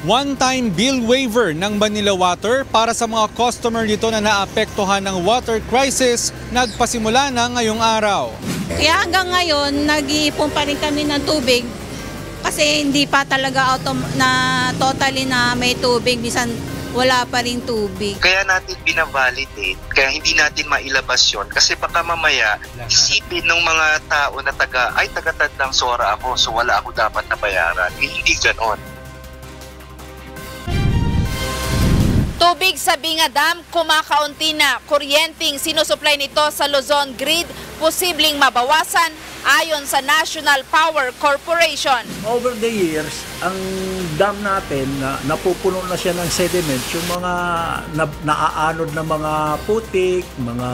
One-time bill waiver ng Manila Water para sa mga customer nito na naapektuhan ng water crisis nagpasimula na ngayong araw. Kaya hanggang ngayon, nag-iipon pa rin kami ng tubig kasi hindi pa talaga totally na may tubig. Minsan wala pa rin tubig. Kaya natin binavalidate, kaya hindi natin mailabas yun. Kasi baka mamaya isipin ng mga tao na taga-tandang SORA ako, so wala ako dapat na bayaran. Hindi ganon. Tubig sa Binga Dam, kumakaunti na. Kuryenteng sinusupply nito sa Luzon Grid, posibleng mabawasan ayon sa National Power Corporation. Over the years, ang dam natin, napupuno na siya ng sediment, yung mga naaanod na mga putik, mga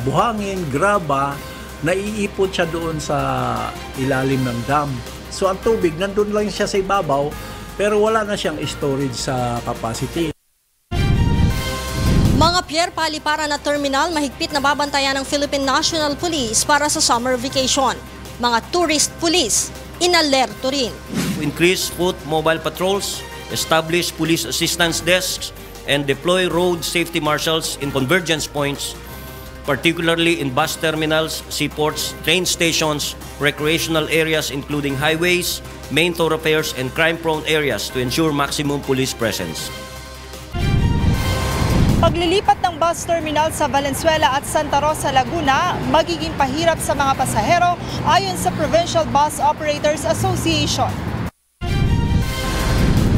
buhangin, graba, naiipon siya doon sa ilalim ng dam. So ang tubig, nandun lang siya sa ibabaw, pero wala na siyang storage sa capacity. Mga pier paliparan na terminal mahigpit na babantayan ng Philippine National Police para sa summer vacation. Mga tourist police, inalerto rin. Increase foot mobile patrols, establish police assistance desks, and deploy road safety marshals in convergence points, particularly in bus terminals, seaports, train stations, recreational areas including highways, main thoroughfares, and crime-prone areas to ensure maximum police presence. Paglilipat ng bus terminal sa Valenzuela at Santa Rosa, Laguna, magiging pahirap sa mga pasahero ayon sa Provincial Bus Operators Association.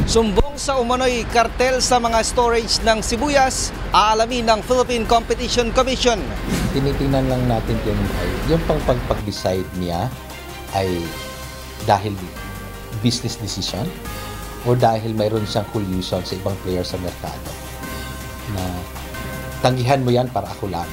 Sumbong sa umano'y kartel sa mga storage ng sibuyas, aalamin ng Philippine Competition Commission. Tinitingnan lang natin yung pag-decide niya ay dahil business decision o dahil mayroon siyang collusion sa ibang player sa merkado. Na tanggihan mo yan para ako lang.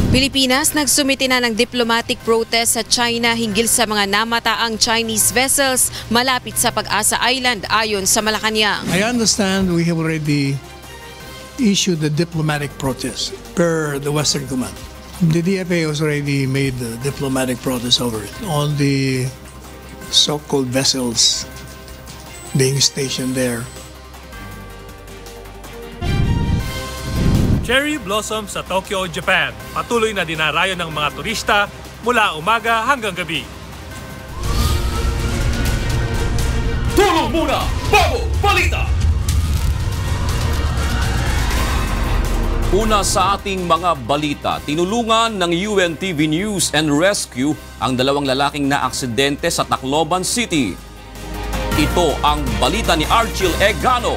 Pilipinas nagsumite na ng diplomatic protest sa China hinggil sa mga namataang Chinese vessels malapit sa Pag-asa Island ayon sa Malacanang. I understand we have already issued the diplomatic protest per the Western Command. The DFA has already made the diplomatic protest over it. All the so-called vessels being stationed there. Cherry blossom sa Tokyo, Japan. Patuloy na dinarayo ng mga turista mula umaga hanggang gabi. Tulong muna! Bago balita! Una sa ating mga balita, tinulungan ng UNTV News and Rescue ang dalawang lalaking naaksidente sa Tacloban City. Ito ang balita ni Archil Egano.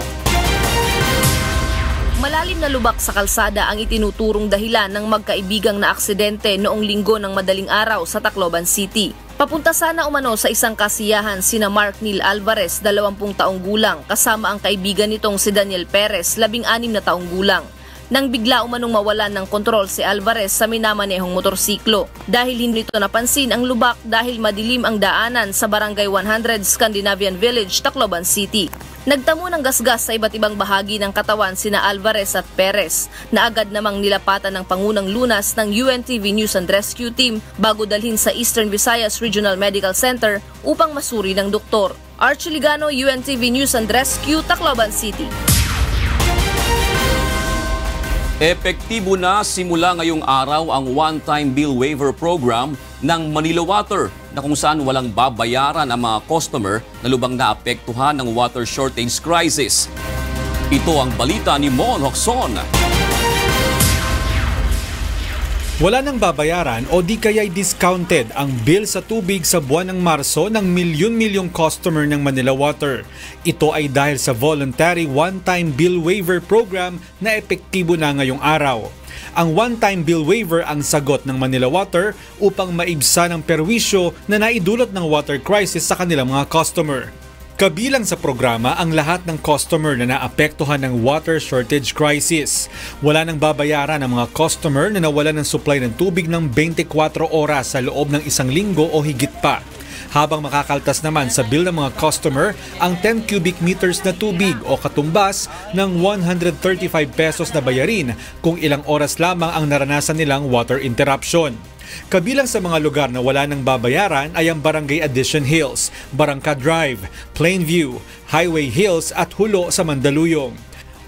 Malalim na lubak sa kalsada ang itinuturong dahilan ng magkaibigang na aksidente noong linggo ng madaling araw sa Tacloban City. Papunta sana umano sa isang kasiyahan sina Mark Neil Alvarez, 20 taong gulang, kasama ang kaibigan nitong si Daniel Perez, 16 na taong gulang. Nang bigla umanong mawalan ng kontrol si Alvarez sa minamanehong motorsiklo. Dahil hindi nito napansin ang lubak dahil madilim ang daanan sa Barangay 100 Scandinavian Village, Tacloban City. Nagtamo ng gasgas sa iba't ibang bahagi ng katawan sina Alvarez at Perez na agad namang nilapatan ng Pangunang Lunas ng UNTV News and Rescue Team bago dalhin sa Eastern Visayas Regional Medical Center upang masuri ng doktor. Archie Ligano, UNTV News and Rescue, Tacloban City. Epektibo na simula ngayong araw ang one-time bill waiver program ng Manila Water na kung saan walang babayaran ang mga customer na lubang naapektuhan ng water shortage crisis. Ito ang balita ni Mon Hocson. Wala nang babayaran o di kaya'y discounted ang bill sa tubig sa buwan ng Marso ng milyon-milyong customer ng Manila Water. Ito ay dahil sa voluntary one-time bill waiver program na epektibo na ngayong araw. Ang one-time bill waiver ang sagot ng Manila Water upang maibsa ng perwisyo na naidulot ng water crisis sa kanilang mga customer. Kabilang sa programa ang lahat ng customer na naapektuhan ng water shortage crisis. Wala nang babayaran ang mga customer na nawalan ng supply ng tubig ng 24 oras sa loob ng isang linggo o higit pa. Habang makakaltas naman sa bill ng mga customer ang 10 cubic meters na tubig o katumbas ng 135 pesos na bayarin kung ilang oras lamang ang naranasan nilang water interruption. Kabilang sa mga lugar na wala nang babayaran ay ang Barangay Addition Hills, Barangka Drive, Plainview, Highway Hills at Hulo sa Mandaluyong.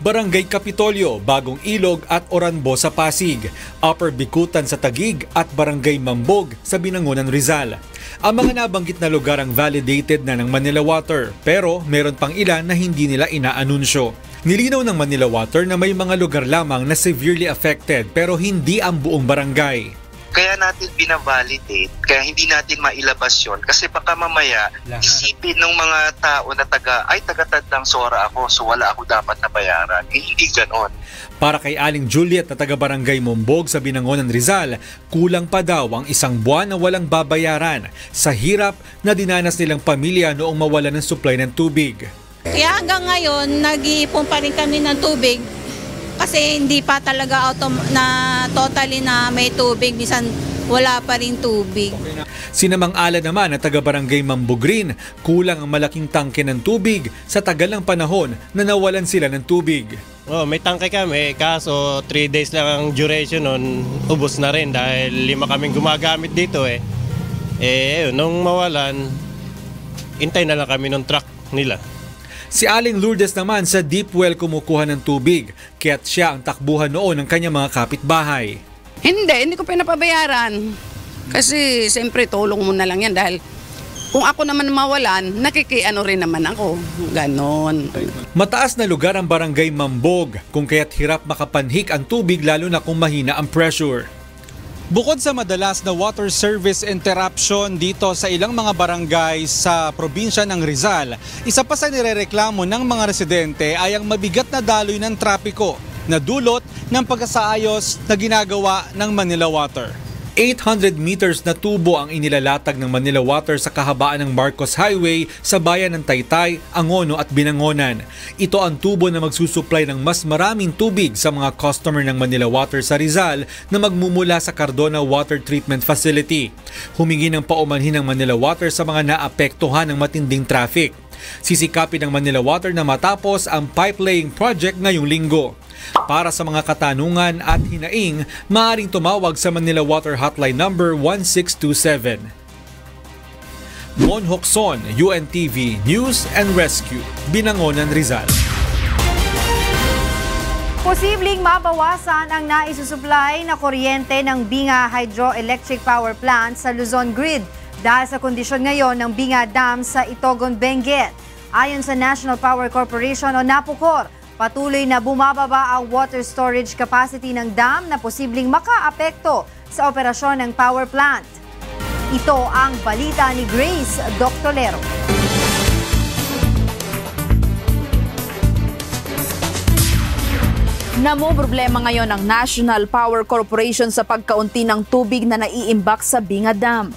Barangay Kapitolyo, Bagong Ilog at Oranbo sa Pasig, Upper Bikutan sa Taguig at Barangay Mambog sa Binangonan, Rizal. Ang mga nabanggit na lugar ang validated na ng Manila Water pero meron pang ilan na hindi nila inaanunsyo. Nilinaw ng Manila Water na may mga lugar lamang na severely affected pero hindi ang buong barangay. Kaya natin binavalidate, kaya hindi natin mailabas yun. Kasi baka mamaya, isipin ng mga tao na taga-tandang SORA ako, so wala ako dapat na bayaran. Hindi ganon. Para kay Aling Juliet na taga-barangay Mombog sa Binangonan, Rizal, kulang pa daw ang isang buwan na walang babayaran sa hirap na dinanas nilang pamilya noong mawala ng supply ng tubig. Kaya hanggang ngayon, nag-iipon pa rin kami ng tubig. Kasi hindi pa talaga totally na may tubig, minsan wala pa rin tubig. Sinamang Ala naman na taga-barangay Mambugrin, kulang ang malaking tangke ng tubig sa tagal ng panahon na nawalan sila ng tubig. May tangke kami, kaso 3 days lang ang duration nun, ubos na rin dahil 5 kaming gumagamit dito nung mawalan, intay na lang kami ng truck nila. Si Aling Lourdes naman sa deep well kumukuha ng tubig, kaya't siya ang takbuhan noon ng kanyang mga kapitbahay. Hindi ko pinapabayaran. Kasi siyempre tulong mo na lang yan dahil kung ako naman mawalan, nakikiano rin naman ako. Ganon. Mataas na lugar ang barangay Mambog, kung kaya't hirap makapanhik ang tubig lalo na kung mahina ang pressure. Bukod sa madalas na water service interruption dito sa ilang mga barangay sa probinsya ng Rizal, isa pa sa nirereklamo ng mga residente ay ang mabigat na daloy ng trapiko na dulot ng pagkasaayos na ginagawa ng Manila Water. 800 meters na tubo ang inilalatag ng Manila Water sa kahabaan ng Marcos Highway sa bayan ng Taytay, Angono at Binangonan. Ito ang tubo na magsusupply ng mas maraming tubig sa mga customer ng Manila Water sa Rizal na magmumula sa Cardona Water Treatment Facility. Humingi ng paumanhin ng Manila Water sa mga naapektuhan ng matinding traffic. Sisikapin ng Manila Water na matapos ang pipe laying project ngayong linggo. Para sa mga katanungan at hinaing, maaaring tumawag sa Manila Water Hotline number 1627. Mon Hokson, UNTV News and Rescue, Binangonan, Rizal. Posibleng mabawasan ang naisusupply na kuryente ng Binga Hydroelectric Power Plant sa Luzon Grid dahil sa kondisyon ngayon ng Binga Dam sa Itogon, Benguet. Ayon sa National Power Corporation o NAPOCOR, patuloy na bumababa ang water storage capacity ng dam na posibleng makaapekto sa operasyon ng power plant. Ito ang balita ni Grace Doctolero. Namumroblema ngayon ang National Power Corporation sa pagkaunti ng tubig na naiimbak sa Binga Dam.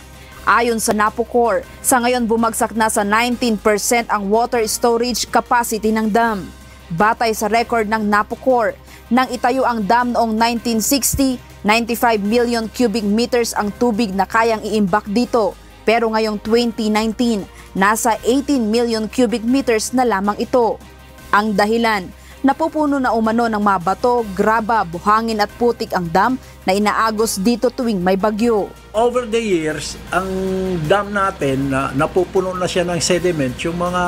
Ayon sa NAPOCOR, sa ngayon bumagsak na sa 19% ang water storage capacity ng dam. Batay sa record ng NAPOCOR, nang itayo ang dam noong 1960, 95 million cubic meters ang tubig na kayang iimbak dito. Pero ngayong 2019, nasa 18 million cubic meters na lamang ito. Ang dahilan, napupuno na umano ng mga bato, graba, buhangin at putik ang dam na inaagos dito tuwing may bagyo. Over the years, ang dam natin, napupuno na siya ng sediment, yung mga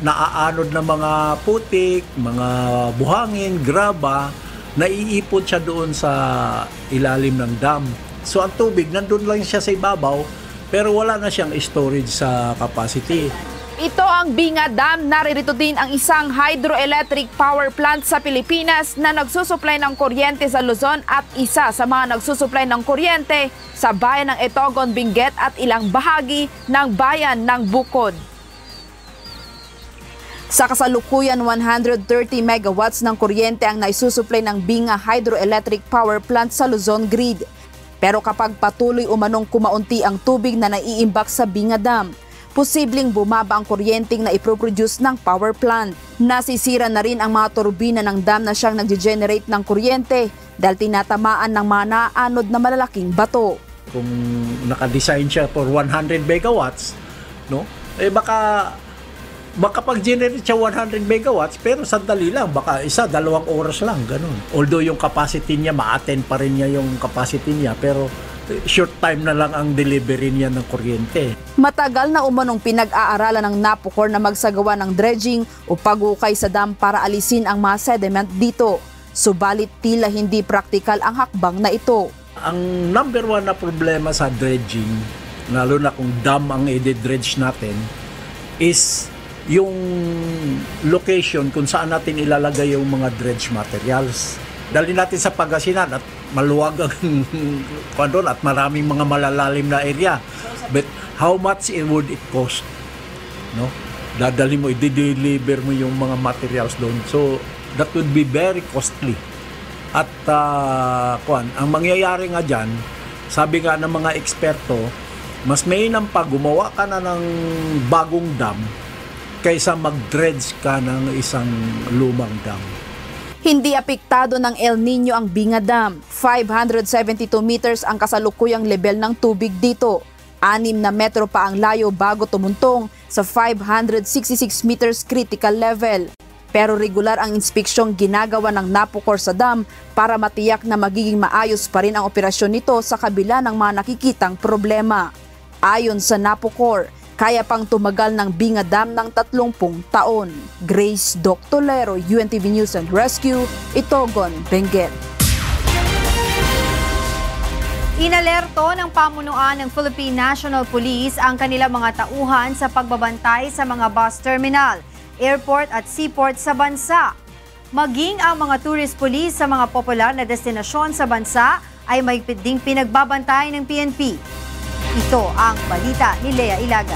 naaanod na mga putik, mga buhangin, graba, naiipon siya doon sa ilalim ng dam. So ang tubig, nandun lang siya sa ibabaw, pero wala na siyang storage sa capacity. Ito ang Binga Dam. Naririto din ang isang hydroelectric power plant sa Pilipinas na nagsusupply ng kuryente sa Luzon at isa sa mga nagsusupply ng kuryente sa bayan ng Itogon, Benguet at ilang bahagi ng bayan ng Bukod. Sa kasalukuyan, 130 megawatts ng kuryente ang naisusupply ng Binga Hydroelectric Power Plant sa Luzon Grid. Pero kapag patuloy umanong kumaunti ang tubig na naiimbak sa Binga Dam, posibleng bumaba ang kuryenteng na iproproduce ng power plant. Nasisira na rin ang mga turbina ng dam na siyang nag-generate ng kuryente dahil tinatamaan ng mga naaanod na malalaking bato. Kung naka-design siya for 100 megawatts, no? Baka pag-generate siya 100 megawatts pero sandali lang, baka 1-2 oras lang, ganun. Although yung capacity niya, ma-attend pa rin niya yung capacity niya, pero short time na lang ang delivery niya ng kuryente. Matagal na umanong pinag-aaralan ng NAPOCOR na magsagawa ng dredging o pag-ukay sa dam para alisin ang mga sediment dito. Subalit tila hindi praktikal ang hakbang na ito. Ang number one na problema sa dredging, lalo na kung dam ang i-dredge natin, is yung location kung saan natin ilalagay yung mga dredge materials. Dali natin sa Pangasinan at maluwag ang doon at maraming mga malalalim na area. But how much would it cost? No? Dadali mo, i-deliver mo yung mga materials doon. So that would be very costly. At ang mangyayari nga dyan, sabi nga ng mga eksperto, mas mainam pa gumawa ka na ng bagong dam kaysa mag-dredge ka ng isang lumang dam. Hindi apektado ng El Nino ang Binga Dam. 572 meters ang kasalukuyang level ng tubig dito. 6 na metro pa ang layo bago tumuntong sa 566 meters critical level. Pero regular ang inspeksyong ginagawa ng NAPOCOR sa dam para matiyak na magiging maayos pa rin ang operasyon nito sa kabila ng mga nakikitang problema. Ayon sa NAPOCOR, kaya pang tumagal ng Binga Dam ng 30 taon. Grace Doctolero, UNTV News and Rescue, Itogon, Benguet. Inalerto ng pamunuan ng Philippine National Police ang kanilang mga tauhan sa pagbabantay sa mga bus terminal, airport at seaport sa bansa. Maging ang mga tourist police sa mga popular na destinasyon sa bansa ay mahigpit ding pinagbabantay ng PNP. Ito ang balita ni Lea Ilaga.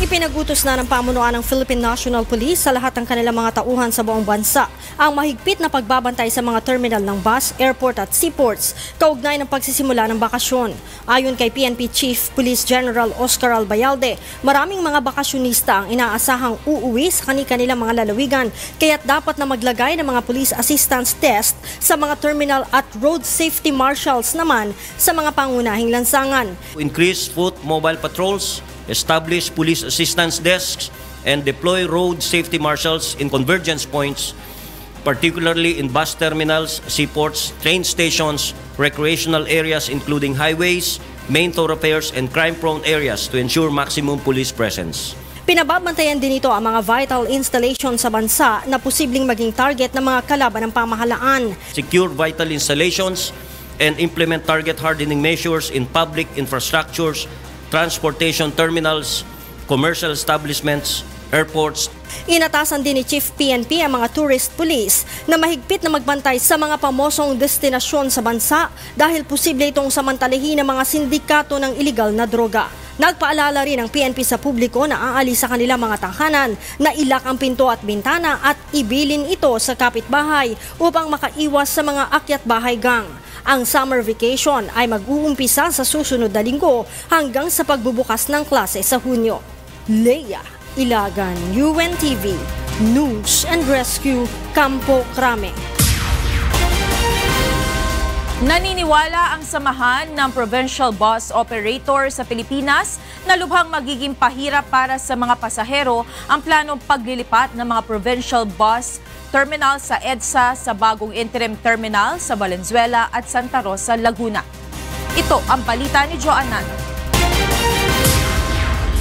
Ipinagutos na ng pamunuan ng Philippine National Police sa lahat ng kanilang mga tauhan sa buong bansa ang mahigpit na pagbabantay sa mga terminal ng bus, airport at seaports kaugnay ng pagsisimula ng bakasyon. Ayon kay PNP Chief Police General Oscar Albayalde, maraming mga bakasyonista ang inaasahang uuwi sa kanilang mga lalawigan kaya't dapat na maglagay ng mga police assistance test sa mga terminal at road safety marshals naman sa mga pangunahing lansangan. Increase foot mobile patrols, establish police assistance desks, and deploy road safety marshals in convergence points, particularly in bus terminals, seaports, train stations, recreational areas including highways, main thoroughfares, and crime-prone areas to ensure maximum police presence. Pinababantayan din ito ang mga vital installations sa bansa na posibleng maging target ng mga kalaban ng pamahalaan. Secure vital installations and implement target hardening measures in public infrastructures, transportation terminals, commercial establishments, airports. Inatasan din ni Chief PNP ang mga tourist police na mahigpit na magbantay sa mga pamosong destinasyon sa bansa dahil posible itong samantalahin ng mga sindikato ng iligal na droga. Nagpaalala rin ang PNP sa publiko na aalis sa kanilang mga tahanan na ilak ang pinto at bintana at ibilin ito sa kapitbahay upang makaiwas sa mga akyat bahay gang. Ang summer vacation ay mag-uumpisa sa susunod na linggo hanggang sa pagbubukas ng klase sa Hunyo. Lea Ilagan, UNTV, News and Rescue, Campo Crame. Naniniwala ang samahan ng provincial bus operator sa Pilipinas na lubhang magiging pahirap para sa mga pasahero ang planong paglilipat ng mga provincial bus terminal sa EDSA sa bagong interim terminal sa Valenzuela at Santa Rosa, Laguna. Ito ang balita ni Joanna.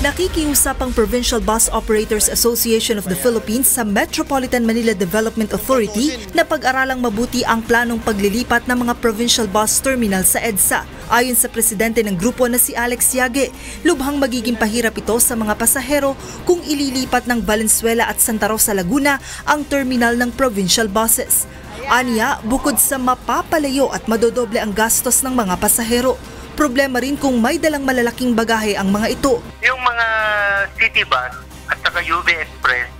Nakikiusap ang Provincial Bus Operators Association of the Philippines sa Metropolitan Manila Development Authority na pag-aralang mabuti ang planong paglilipat ng mga provincial bus terminal sa EDSA. Ayon sa presidente ng grupo na si Alex Yage, lubhang magiging pahirap ito sa mga pasahero kung ililipat ng Valenzuela at Santa Rosa, Laguna ang terminal ng provincial buses. Aniya, bukod sa mapapalayo at madodoble ang gastos ng mga pasahero, problema rin kung may dalang malalaking bagahe ang mga ito. Yung mga city bus at saka UV Express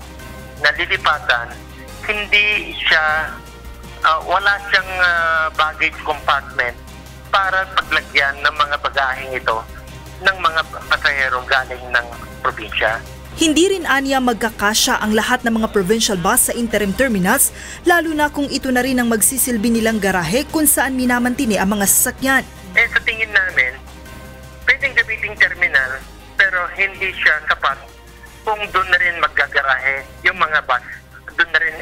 na lilipatan, hindi siya, wala siyang baggage compartment para paglagyan ng mga bagaheng ito ng mga pasahero galing ng probinsya. Hindi rin aniya magkakasya ang lahat ng mga provincial bus sa interim terminals, lalo na kung ito na rin ang magsisilbi nilang garahe kung saan minamantini ang mga sasakyan. Sa tingin namin, pwedeng gamiting terminal pero hindi siya sapat kung doon na rin maggagarahe yung mga bus. Doon na rin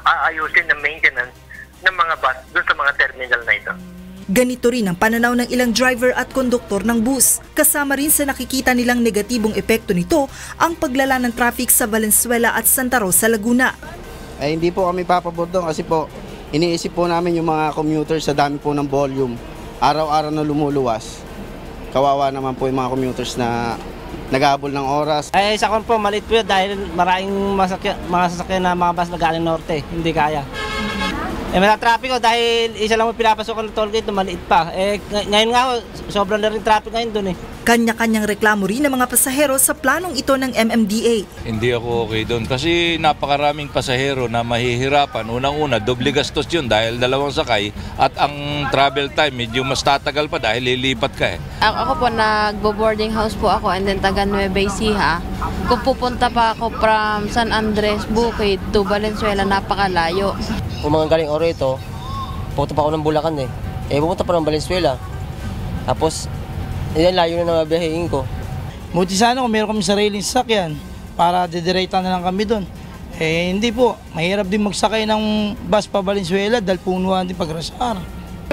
aayusin ang maintenance ng mga bus doon sa mga terminal na ito. Ganito rin ang pananaw ng ilang driver at konduktor ng bus. Kasama rin sa nakikita nilang negatibong epekto nito ang paglala ng traffic sa Valenzuela at Santa Rosa, Laguna. Hindi po kami papabor doon kasi po iniisip po namin yung mga commuters sa dami po ng volume. Araw-araw na lumuluwas. Kawawa naman po yung mga commuters na naghahabol ng oras. Sa kon po, maliit po yun dahil maraming mga sasakyan na mga bus na galing norte. Hindi kaya. May traffic ko dahil isa lang mo pinapasok ng toll gate, maliit pa. Ngayon nga, sobrang na rin traffic ngayon doon eh. Kanya-kanyang reklamo rin ng mga pasahero sa planong ito ng MMDA. Hindi ako okay doon kasi napakaraming pasahero na mahihirapan. Unang-una, doble gastos yun dahil dalawang sakay at ang travel time medyo mas tatagal pa dahil lilipat ka eh. Ako po, nagbo-boarding house po ako and then taga Nueva Ecija. Kung pupunta pa ako from San Andres, Bukid to Valenzuela, napakalayo. Kung mga galing Oreto, pupunta pa ako ng Bulacan eh. Pupunta pa ng Valenzuela. Tapos, yan layo na nabiyahin ko. Buti sana kung meron kami sariling sasakyan para didiretso na lang kami doon. Hindi po. Mahirap din magsakay ng bus pa Valenzuela dahil punuan din Pagrasar.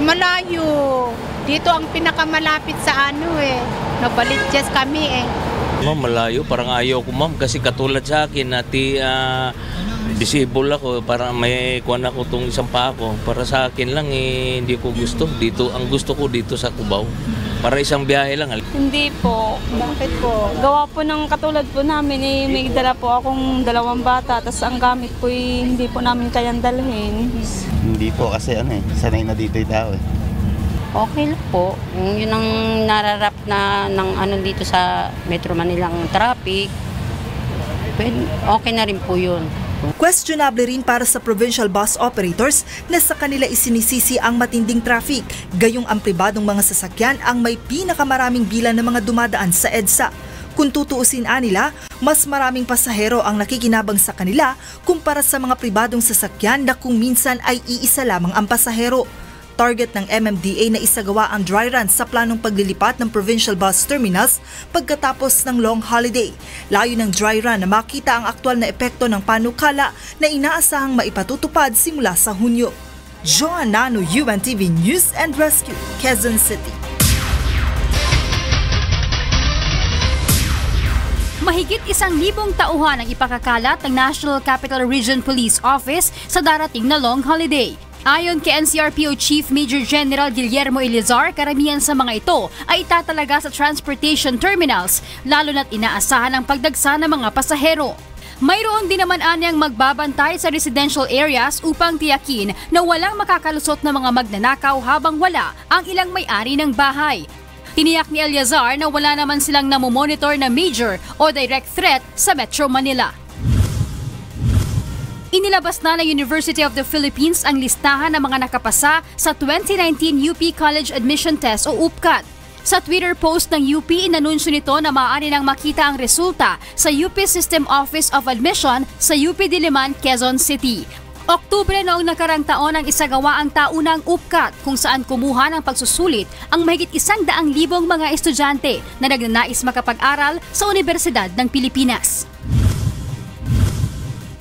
Malayo. Dito ang pinakamalapit sa Nabalitjas kami Ma'am, malayo. Parang ayaw ko ma'am kasi katulad sa akin disabled ako, parang may kuwan ako itong isang pa ako. Para sa akin lang hindi ko gusto. Ang gusto ko dito sa Cubao. Para isang biyahe lang. Hindi po. Bakit po? Gawa po ng katulad po namin may dala po akong 2 bata, tapos ang gamit po hindi po namin kayang dalhin. Hindi po kasi sanay na dito yung tao Okay lang po. Yun ang nararap na ng dito sa Metro Manila ang traffic. Okay na rin po yun. Questionable rin para sa provincial bus operators na sa kanila isinisisi ang matinding traffic, gayong ang pribadong mga sasakyan ang may pinakamaraming bilang ng mga dumadaan sa EDSA. Kung tutuusin nila, mas maraming pasahero ang nakikinabang sa kanila kumpara sa mga pribadong sasakyan na kung minsan ay iisa lamang ang pasahero. Target ng MMDA na isagawa ang dry run sa planong paglilipat ng provincial bus terminals pagkatapos ng long holiday. Layo ng dry run na makita ang aktwal na epekto ng panukala na inaasahang maipatutupad simula sa Hunyo. Joanna Nano, UNTV News and Rescue, Quezon City. Mahigit 1,000 tauhan ang ipakakalat ng National Capital Region Police Office sa darating na long holiday. Ayon kay NCRPO Chief Major General Guillermo Eleazar, karamihan sa mga ito ay itatalaga sa transportation terminals, lalo na't inaasahan ang pagdagsa ng mga pasahero. Mayroon din naman anyang magbabantay sa residential areas upang tiyakin na walang makakalusot na mga magnanakaw habang wala ang ilang may-ari ng bahay. Tiniyak ni Eleazar na wala naman silang namomonitor na major o direct threat sa Metro Manila. Inilabas na ng University of the Philippines ang listahan ng mga nakapasa sa 2019 UP College Admission Test o UPCAT. Sa Twitter post ng UP, inanunsyo nito na maaari nang makita ang resulta sa UP System Office of Admission sa UP Diliman, Quezon City. Oktubre noong nakarang taon ang isagawa ang taunang UPCAT kung saan kumuha ng pagsusulit ang mahigit 100,000 mga estudyante na nagnanais makapag-aral sa Universidad ng Pilipinas.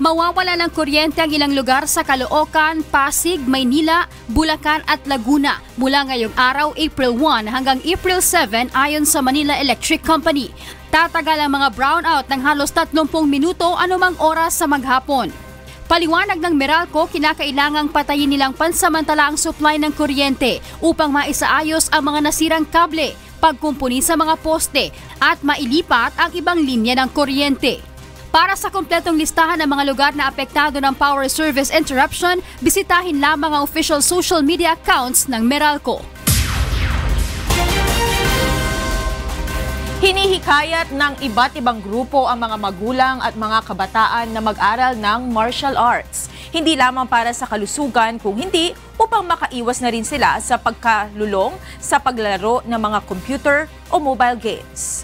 Mawawala ng kuryente ang ilang lugar sa Caloocan, Pasig, Maynila, Bulacan at Laguna mula ngayong araw April 1 hanggang April 7 ayon sa Manila Electric Company. Tatagal ang mga brownout ng halos 30 minuto anumang oras sa maghapon. Paliwanag ng Meralco, kinakailangang patayin nilang pansamantala ang supply ng kuryente upang maisaayos ang mga nasirang kable, pagkumpuni sa mga poste at mailipat ang ibang linya ng kuryente. Para sa kumpletong listahan ng mga lugar na apektado ng power service interruption, bisitahin lamang ang official social media accounts ng Meralco. Hinihikayat ng iba't ibang grupo ang mga magulang at mga kabataan na mag-aral ng martial arts. Hindi lamang para sa kalusugan, kung hindi upang makaiwas na rin sila sa pagkalulong sa paglalaro ng mga computer o mobile games.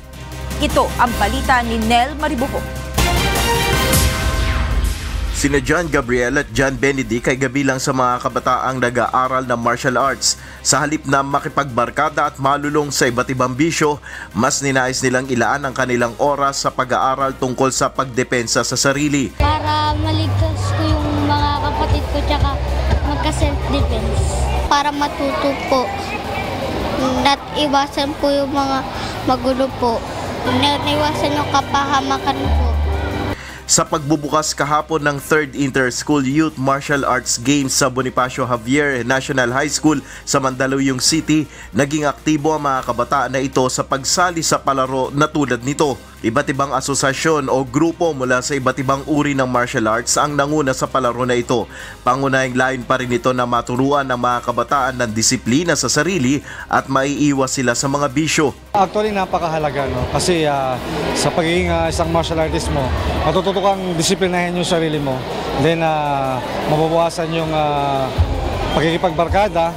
Ito ang balita ni Nel Maribuco. Sina John Gabriel at John Benedict ay gabilang sa mga kabataang nag-aaral ng martial arts. Sa halip na makipagbarkada at malulong sa iba't ibang bisyo, mas ninais nilang ilaan ang kanilang oras sa pag-aaral tungkol sa pagdepensa sa sarili. Para maligtas ko yung mga kapatid ko tsaka magka-self-defense. Para matuto po Iwasan po yung mga magulo po. Iwasan yung kapahamakan po. Sa pagbubukas kahapon ng 3rd Inter-School Youth Martial Arts Games sa Bonifacio Javier National High School sa Mandaluyong City, naging aktibo ang mga kabataan na ito sa pagsali sa palaro na tulad nito. Iba't ibang asosasyon o grupo mula sa iba't ibang uri ng martial arts ang nanguna sa palaro na ito. Pangunahing layon pa rin ito na maturuan ng mga kabataan ng disiplina sa sarili at maiiwas sila sa mga bisyo. Actually, napakahalaga, no? Kasi sa pagiging isang martial artist mo, matututo kang disiplinahin yung sarili mo. Then, mababawasan yung pagkikipagbarkada,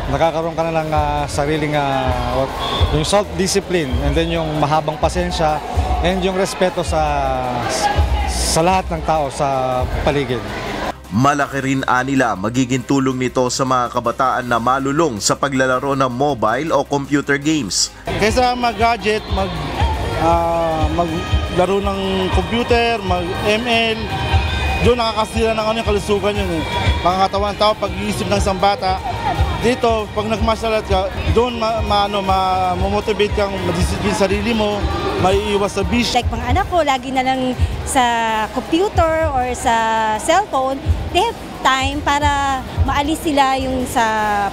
nakakaroon ka na ng sariling yung self-discipline, and then yung mahabang pasensya, and yung respeto sa lahat ng tao sa paligid. Malaki rin nila magiging tulong nito sa mga kabataan na malulong sa paglalaro ng mobile o computer games. Kaysa mag-gadget, maglaro ng computer, mag-ML, doon nakakasira ng yung kalusugan yun. Pangangatawan ng tao, pag-iisip ng isang bata. Dito, pag nag-martial arts ka, doon mamotivate kang madisiplin sarili mo, maiiwas sa bisyo. Like mga anak ko, lagi na lang sa computer or sa cellphone, they have time para maalis sila yung sa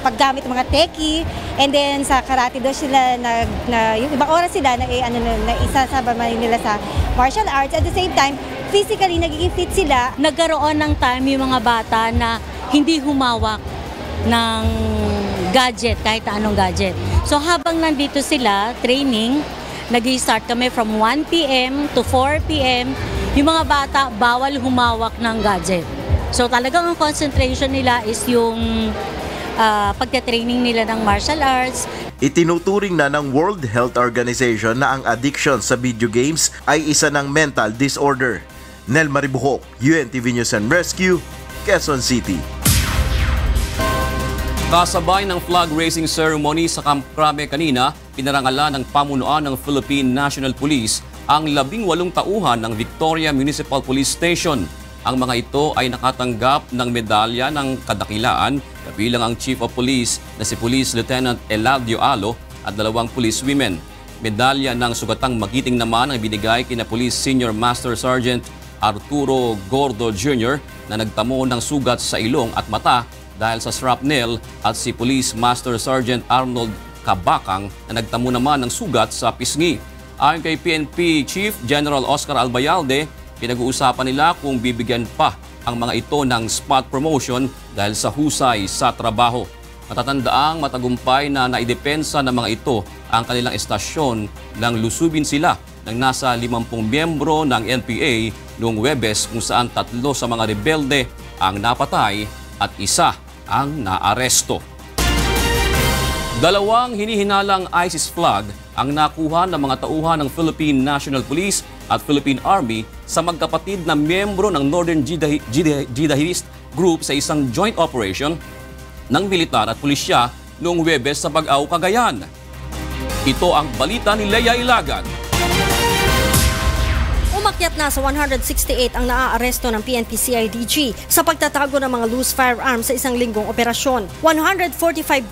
paggamit ng mga techie, and then sa karate doon sila yung ibang oras sila na isasama nila sa martial arts. At the same time, physically nagiging fit sila. Nagkaroon ng time yung mga bata na hindi humawak ng gadget, kahit anong gadget. So habang nandito sila, training, nag-i-start kami from 1 p.m. to 4 p.m. Yung mga bata, bawal humawak ng gadget. So talagang ang concentration nila is yung pagka-training nila ng martial arts. Itinuturing na ng World Health Organization na ang addiction sa video games ay isa ng mental disorder. Nel Maribuhok, UNTV News and Rescue, Quezon City. Kasabay ng flag raising ceremony sa Camp Crame kanina, pinarangalan ng pamunuan ng Philippine National Police ang 18 tauhan ng Victoria Municipal Police Station. Ang mga ito ay nakatanggap ng medalya ng kadakilaan, kabilang ang Chief of Police na si Police Lieutenant Eladio Alo at 2 police women. Medalya ng sugatang magiting naman ang binigay kina Police Senior Master Sergeant Arturo Gordo Jr. na nagtamo ng sugat sa ilong at mata dahil sa shrapnel, at si Police Master Sergeant Arnold Kabakang na nagtamo naman ng sugat sa pisngi. Ayon kay PNP Chief General Oscar Albayalde, pinag-uusapan nila kung bibigyan pa ang mga ito ng spot promotion dahil sa husay sa trabaho. Matatandaang matagumpay na naidepensa ng mga ito ang kanilang estasyon nang lusubin sila ng nasa 50 miyembro ng NPA noong Huwebes, kung saan 3 sa mga rebelde ang napatay at 1 ang naaresto. 2 hinihinalang ISIS flag ang nakuha ng mga tauhan ng Philippine National Police at Philippine Army sa magkapatid na miyembro ng Northern Jihadist Group sa isang joint operation ng militar at pulisya noong Huwebes sa Bagao, Cagayan. Ito ang balita ni Leia Ilagan. Umakyat na sa 168 ang naaaresto ng PNP-CIDG sa pagtatago ng mga loose firearms sa isang linggong operasyon. 145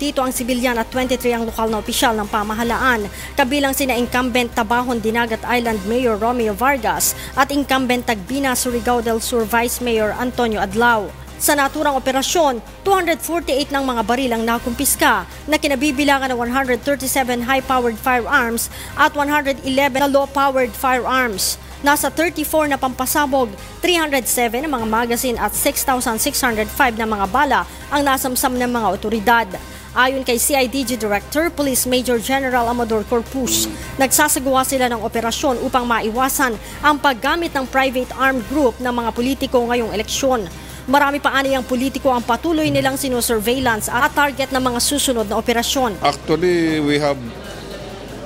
dito ang sibilyan at 23 ang lokal na opisyal ng pamahalaan, kabilang sina incumbent Tabahon Dinagat Island Mayor Romeo Vargas at incumbent Tagbina Surigao del Sur Vice Mayor Antonio Adlao. Sa naturang operasyon, 248 ng mga baril ang nakumpiska na kinabibilangan ng 137 high-powered firearms at 111 na low-powered firearms. Nasa 34 na pampasabog, 307 na mga magazine at 6,605 na mga bala ang nasamsam ng mga otoridad. Ayon kay CIDG Director Police Major General Amador Corpus, nagsasagawa sila ng operasyon upang maiwasan ang paggamit ng private armed group ng mga politiko ngayong eleksyon. Marami pa aniyang politiko ang patuloy nilang sinusurveillance at target ng mga susunod na operasyon. Actually, we have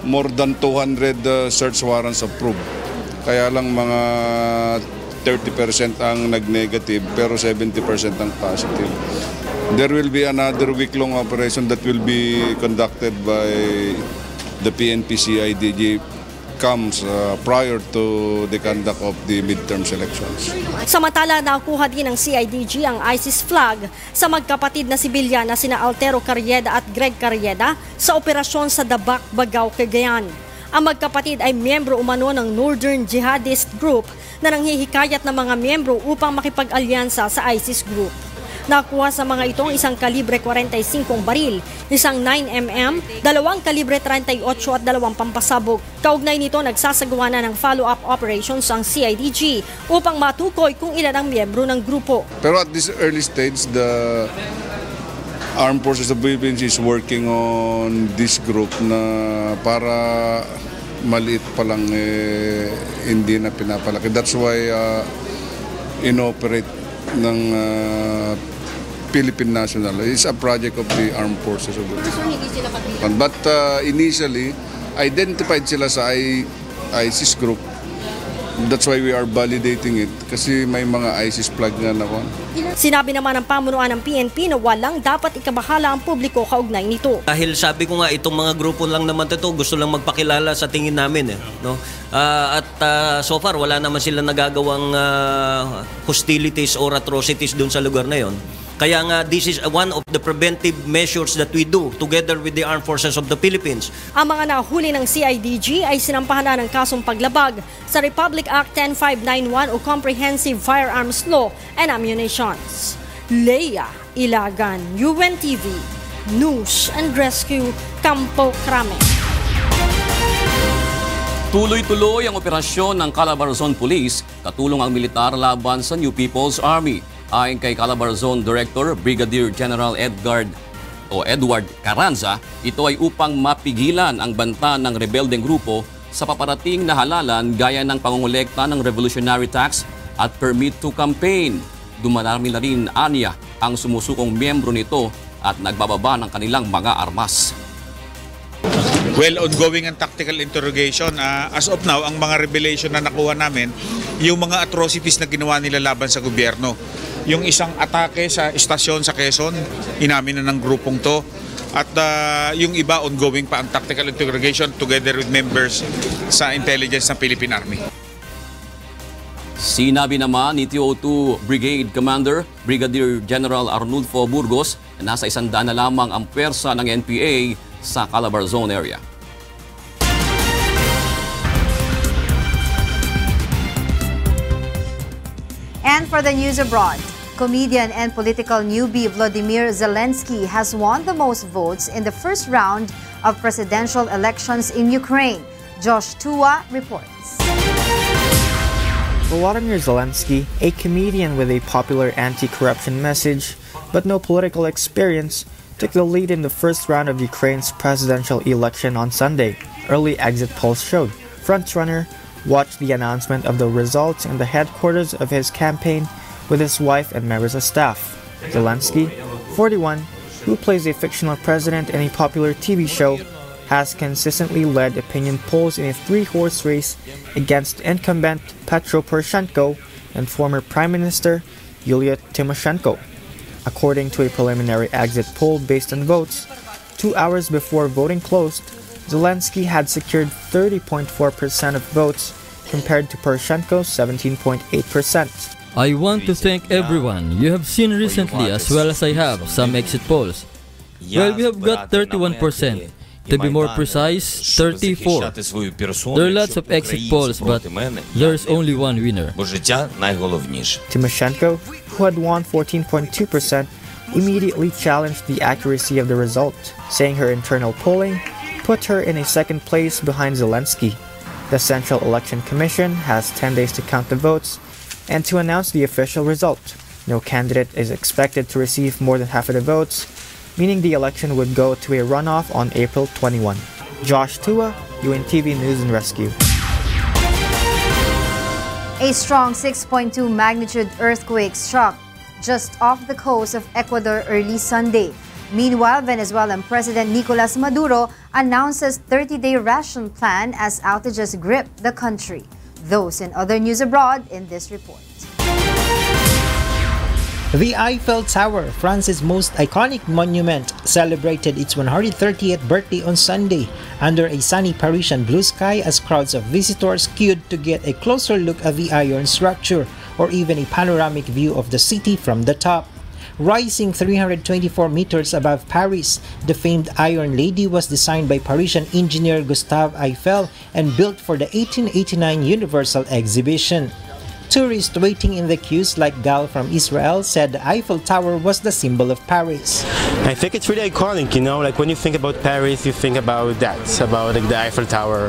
more than 200 search warrants approved. Kaya lang mga 30% ang nag-negative pero 70% ang positive. There will be another week-long operation that will be conducted by the PNP-CIDG comes prior to the conduct of the midterm elections. Samantala, nakuha din ng CIDG ang ISIS flag sa magkapatid na sibilyan na sina Altero Carrieda at Greg Carrieda sa operasyon sa Dabac, Bagao, Cagayan. Ang magkapatid ay miyembro umano ng Northern Jihadist Group na nanghihikayat ng mga miyembro upang makipag-alyansa sa ISIS Group. Nakuha sa mga itong isang kalibre 45 baril, isang 9mm, dalawang kalibre 38 at dalawang pampasabog. Kaugnay nito, nagsasagawa na ng follow-up operations ang CIDG upang matukoy kung ilan ang miyembro ng grupo. Pero at this early stage, the Armed Forces of the Philippines is working on this group na para maliit pa lang hindi na pinapalaki. That's why inoperate ng Philippine National. It's a project of the Armed Forces of the Philippines. But initially, identified sila sa ISIS group. That's why we are validating it kasi may mga ISIS flag nga na kon. Sinabi naman ng pamunuan ng PNP na walang dapat ikabahala ang publiko kaugnay nito. Dahil sabi ko nga itong mga grupo lang naman ito gusto lang magpakilala sa tingin namin no. So far wala naman sila nagagawang hostilities or atrocities doon sa lugar na yon. Kaya nga, this is one of the preventive measures that we do together with the Armed Forces of the Philippines. Ang mga nahuli ng CIDG ay sinampahan na ng kasong paglabag sa Republic Act 10591 o Comprehensive Firearms Law and Ammunitions. Leia Ilagan, UNTV, News and Rescue, Campo Crame. Tuloy-tuloy ang operasyon ng Calabarzon Police, katulong ang militar laban sa New People's Army. Ayon kay Calabarzon Director Brigadier General Edward Carranza, ito ay upang mapigilan ang banta ng rebeldeng grupo sa paparating na halalan gaya ng pangongolekta ng revolutionary tax at permit to campaign. Dumarami na rin anya ang sumusukong miyembro nito at nagbababa ng kanilang mga armas. Well, ongoing ang tactical interrogation. As of now, ang mga revelation na nakuha namin, yung mga atrocities na ginawa nila laban sa gobyerno. Yung isang atake sa istasyon sa Quezon, inamin na ng grupong to. At yung iba, ongoing pa ang tactical interrogation together with members sa intelligence ng Philippine Army. Sinabi naman ni TO2 Brigade Commander Brigadier General Arnulfo Burgos na nasa 100 na lamang ang pwersa ng NPA sa Calabarzon area. And for the news abroad, comedian and political newbie Volodymyr Zelensky has won the most votes in the first round of presidential elections in Ukraine. Josh Tua reports. Volodymyr Zelensky, a comedian with a popular anti-corruption message but no political experience, took the lead in the first round of Ukraine's presidential election on Sunday, early exit polls showed. Frontrunner watched the announcement of the results in the headquarters of his campaign with his wife and members of staff. Zelensky, 41, who plays a fictional president in a popular TV show, has consistently led opinion polls in a three-horse race against incumbent Petro Poroshenko and former Prime Minister Yulia Tymoshenko. According to a preliminary exit poll based on votes, 2 hours before voting closed, Zelensky had secured 30.4% of votes compared to Poroshenko's 17.8%. I want to thank everyone. You have seen recently, as well as I have, some exit polls. Well, we have got 31%. To be more precise, 34. There are lots of exit polls, but there's only one winner. Tymoshenko, who had won 14.2%, immediately challenged the accuracy of the result, saying her internal polling put her in a second place behind Zelensky. The Central Election Commission has 10 days to count the votes and to announce the official result. No candidate is expected to receive more than half of the votes, meaning the election would go to a runoff on April 21. Josh Tua, UNTV News and Rescue. A strong 6.2 magnitude earthquake struck just off the coast of Ecuador early Sunday. Meanwhile, Venezuelan President Nicolas Maduro announces 30-day ration plan as outages grip the country. Those and other news abroad in this report. The Eiffel Tower, France's most iconic monument, celebrated its 130th birthday on Sunday under a sunny Parisian blue sky as crowds of visitors queued to get a closer look at the iron structure or even a panoramic view of the city from the top. Rising 324 meters above Paris, the famed Iron Lady was designed by Parisian engineer Gustave Eiffel and built for the 1889 Universal Exhibition. Tourists waiting in the queues like Gal from Israel said the Eiffel Tower was the symbol of Paris. I think it's really iconic, you know, like when you think about Paris, you think about that, about like the Eiffel Tower.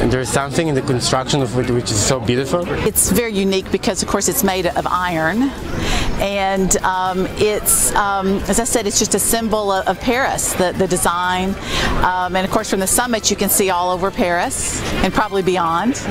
And there's something in the construction of it which is so beautiful. It's very unique because, of course, it's made of iron. And it's, as I said, it's just a symbol of Paris, the design. And of course, from the summit, you can see all over Paris and probably beyond.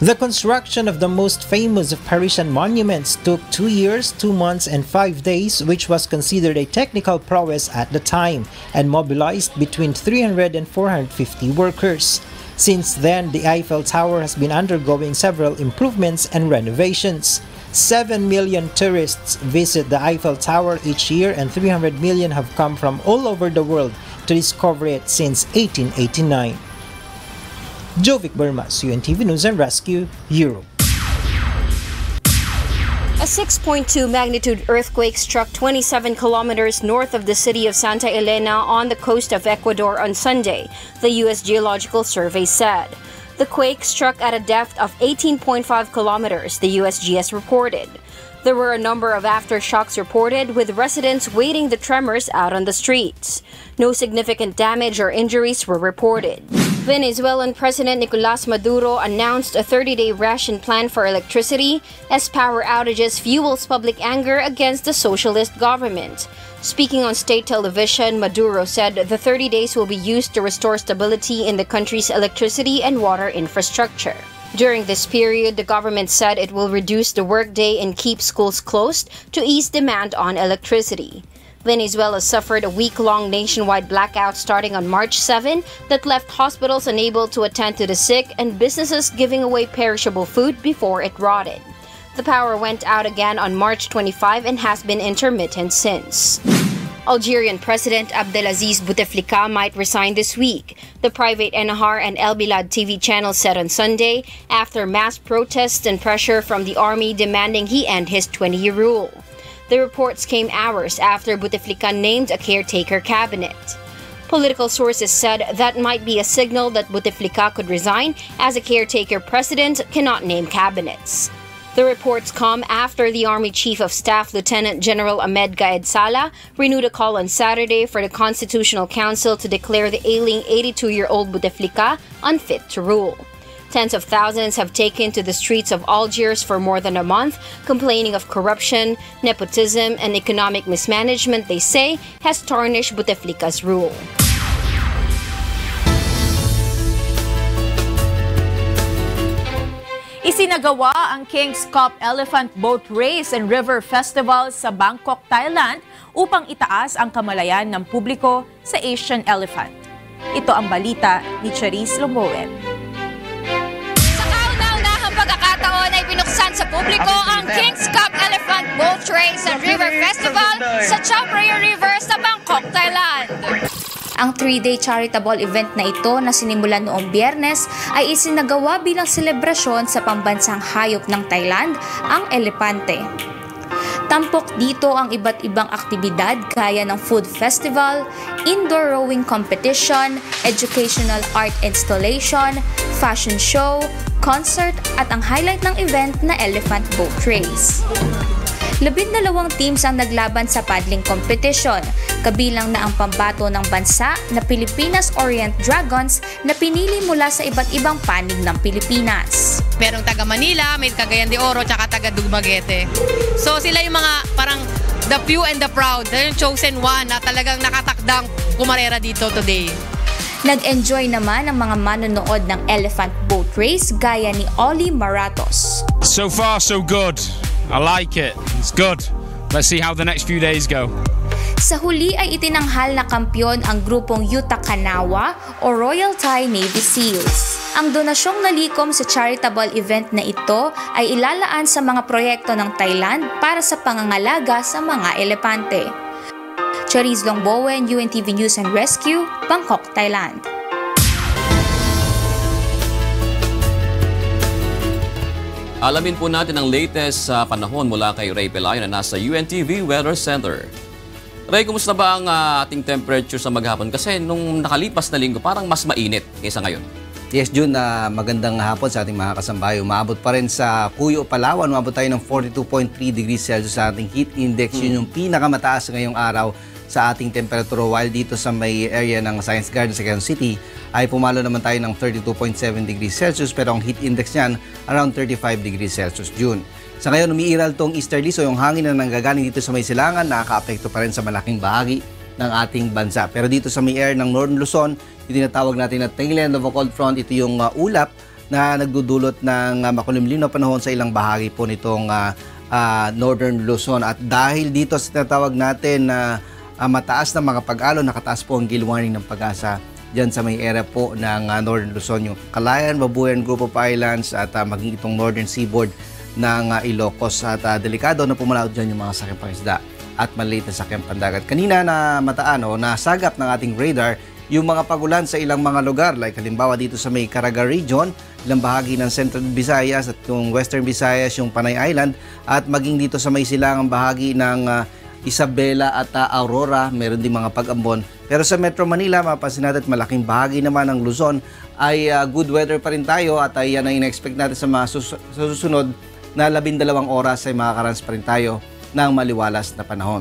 The construction of the most famous of Parisian monuments took 2 years, 2 months, and 5 days, which was considered a technical prowess at the time, and mobilized between 300 and 450 workers. Since then, the Eiffel Tower has been undergoing several improvements and renovations. 7 million tourists visit the Eiffel Tower each year, and 300 million have come from all over the world to discover it since 1889. Jovic Burmas, UNTV News and Rescue, Europe. A 6.2 magnitude earthquake struck 27 kilometers north of the city of Santa Elena on the coast of Ecuador on Sunday, the U.S. Geological Survey said. The quake struck at a depth of 18.5 kilometers, the USGS reported. There were a number of aftershocks reported, with residents waiting the tremors out on the streets. No significant damage or injuries were reported. Venezuelan President Nicolas Maduro announced a 30-day ration plan for electricity as power outages fuels public anger against the socialist government. Speaking on state television, Maduro said the 30 days will be used to restore stability in the country's electricity and water infrastructure. During this period, the government said it will reduce the workday and keep schools closed to ease demand on electricity. Venezuela suffered a week-long nationwide blackout starting on March 7 that left hospitals unable to attend to the sick and businesses giving away perishable food before it rotted. The power went out again on March 25 and has been intermittent since. Algerian President Abdelaziz Bouteflika might resign this week, the private Ennahar and El Bilad TV channel said on Sunday, after mass protests and pressure from the army demanding he end his 20-year rule. The reports came hours after Bouteflika named a caretaker cabinet. Political sources said that might be a signal that Bouteflika could resign, as a caretaker president cannot name cabinets. The reports come after the Army Chief of Staff Lieutenant General Ahmed Gaed Salah renewed a call on Saturday for the Constitutional Council to declare the ailing 82-year-old Bouteflika unfit to rule. Tens of thousands have taken to the streets of Algiers for more than a month, complaining of corruption, nepotism, and economic mismanagement they say has tarnished Bouteflika's rule. Isinagawa ang King's Cup Elephant Boat Race and River Festival sa Bangkok, Thailand upang itaas ang kamalayan ng publiko sa Asian elephant. Ito ang balita ni Charisse Lomoel. Sa kauna-unahang pagkakataon ay binuksan sa publiko ang King's Cup Elephant Boat Race and River Festival sa Chao Phraya River sa Bangkok, Thailand. Ang 3-day charitable event na ito na sinimulan noong Biyernes ay isinagawa bilang selebrasyon sa pambansang hayop ng Thailand, ang elepante. Tampok dito ang iba't ibang aktibidad gaya ng food festival, indoor rowing competition, educational art installation, fashion show, concert at ang highlight ng event na elephant boat race. 12 teams ang naglaban sa paddling competition, kabilang na ang pambato ng bansa na Pilipinas Orient Dragons na pinili mula sa iba't ibang panig ng Pilipinas. Merong taga Manila, may Cagayan de Oro, tsaka taga Dumaguete. So sila yung mga parang the few and the proud, yung chosen one na talagang nakatakdang kumarera dito today. Nag-enjoy naman ang mga manonood ng elephant boat race gaya ni Oli Maratos. So far, so good. I like it. It's good. Let's see how the next few days go. Sa huli ay itinanghal na kampyon ang grupong Yuta Kanawa o Royal Thai Navy SEALs. Ang donasyong nalikom sa charitable event na ito ay ilalaan sa mga proyekto ng Thailand para sa pangangalaga sa mga elepante. Cherise Longbowen, UNTV News and Rescue, Bangkok, Thailand. Alamin po natin ang latest sa panahon mula kay Ray Pelayo na nasa UNTV Weather Center. Ray, kumusta ba ang ating temperature sa maghapon? Kasi nung nakalipas na linggo, parang mas mainit kaysa ngayon. Yes, June, magandang hapon sa ating mga kasambahay. Umabot pa rin sa Puyo, Palawan. Umabot tayo ng 42.3 degrees Celsius sa ating heat index. Yun yung pinakamataas ngayong araw sa ating temperature. While dito sa may area ng Science Garden sa Quezon City ay pumalo naman tayo ng 32.7 degrees Celsius, pero ang heat index niyan around 35 degrees Celsius, June. Sa ngayon, umiiral tong easterly, so yung hangin na nanggagaling dito sa may silangan, nakaka-apekto pa rin sa malaking bahagi ng ating bansa. Pero dito sa may area ng Northern Luzon, yung tinatawag natin na tail end of a cold front, ito yung ulap na nagdudulot ng makulimlim na panahon sa ilang bahagi po nitong Northern Luzon. At dahil dito sa tinatawag natin na mataas na mga pag-alon, nakataas po ang gale warning ng Pag-asa dyan sa may area po ng Northern Luzon, yung Calayan, Babuyan Group of Islands at maging itong Northern Seaboard ng Ilocos. At delikado na pumalaot dyan yung mga sakyang pangisda at maliit na sakyang pandagat. Kanina na mataan o nasagap ng ating radar yung mga pagulan sa ilang mga lugar, like halimbawa dito sa may Caraga Region, ilang bahagi ng Central Visayas at yung Western Visayas, yung Panay Island, at maging dito sa may silangang bahagi ng Isabela at Aurora, meron din mga pag-ambon. Pero sa Metro Manila, mapapansin natin at malaking bahagi naman ng Luzon ay good weather pa rin tayo, at yan ang ina-expect natin sa mga susunod na 12 oras ay makakaranas pa rin tayo ng maliwalas na panahon.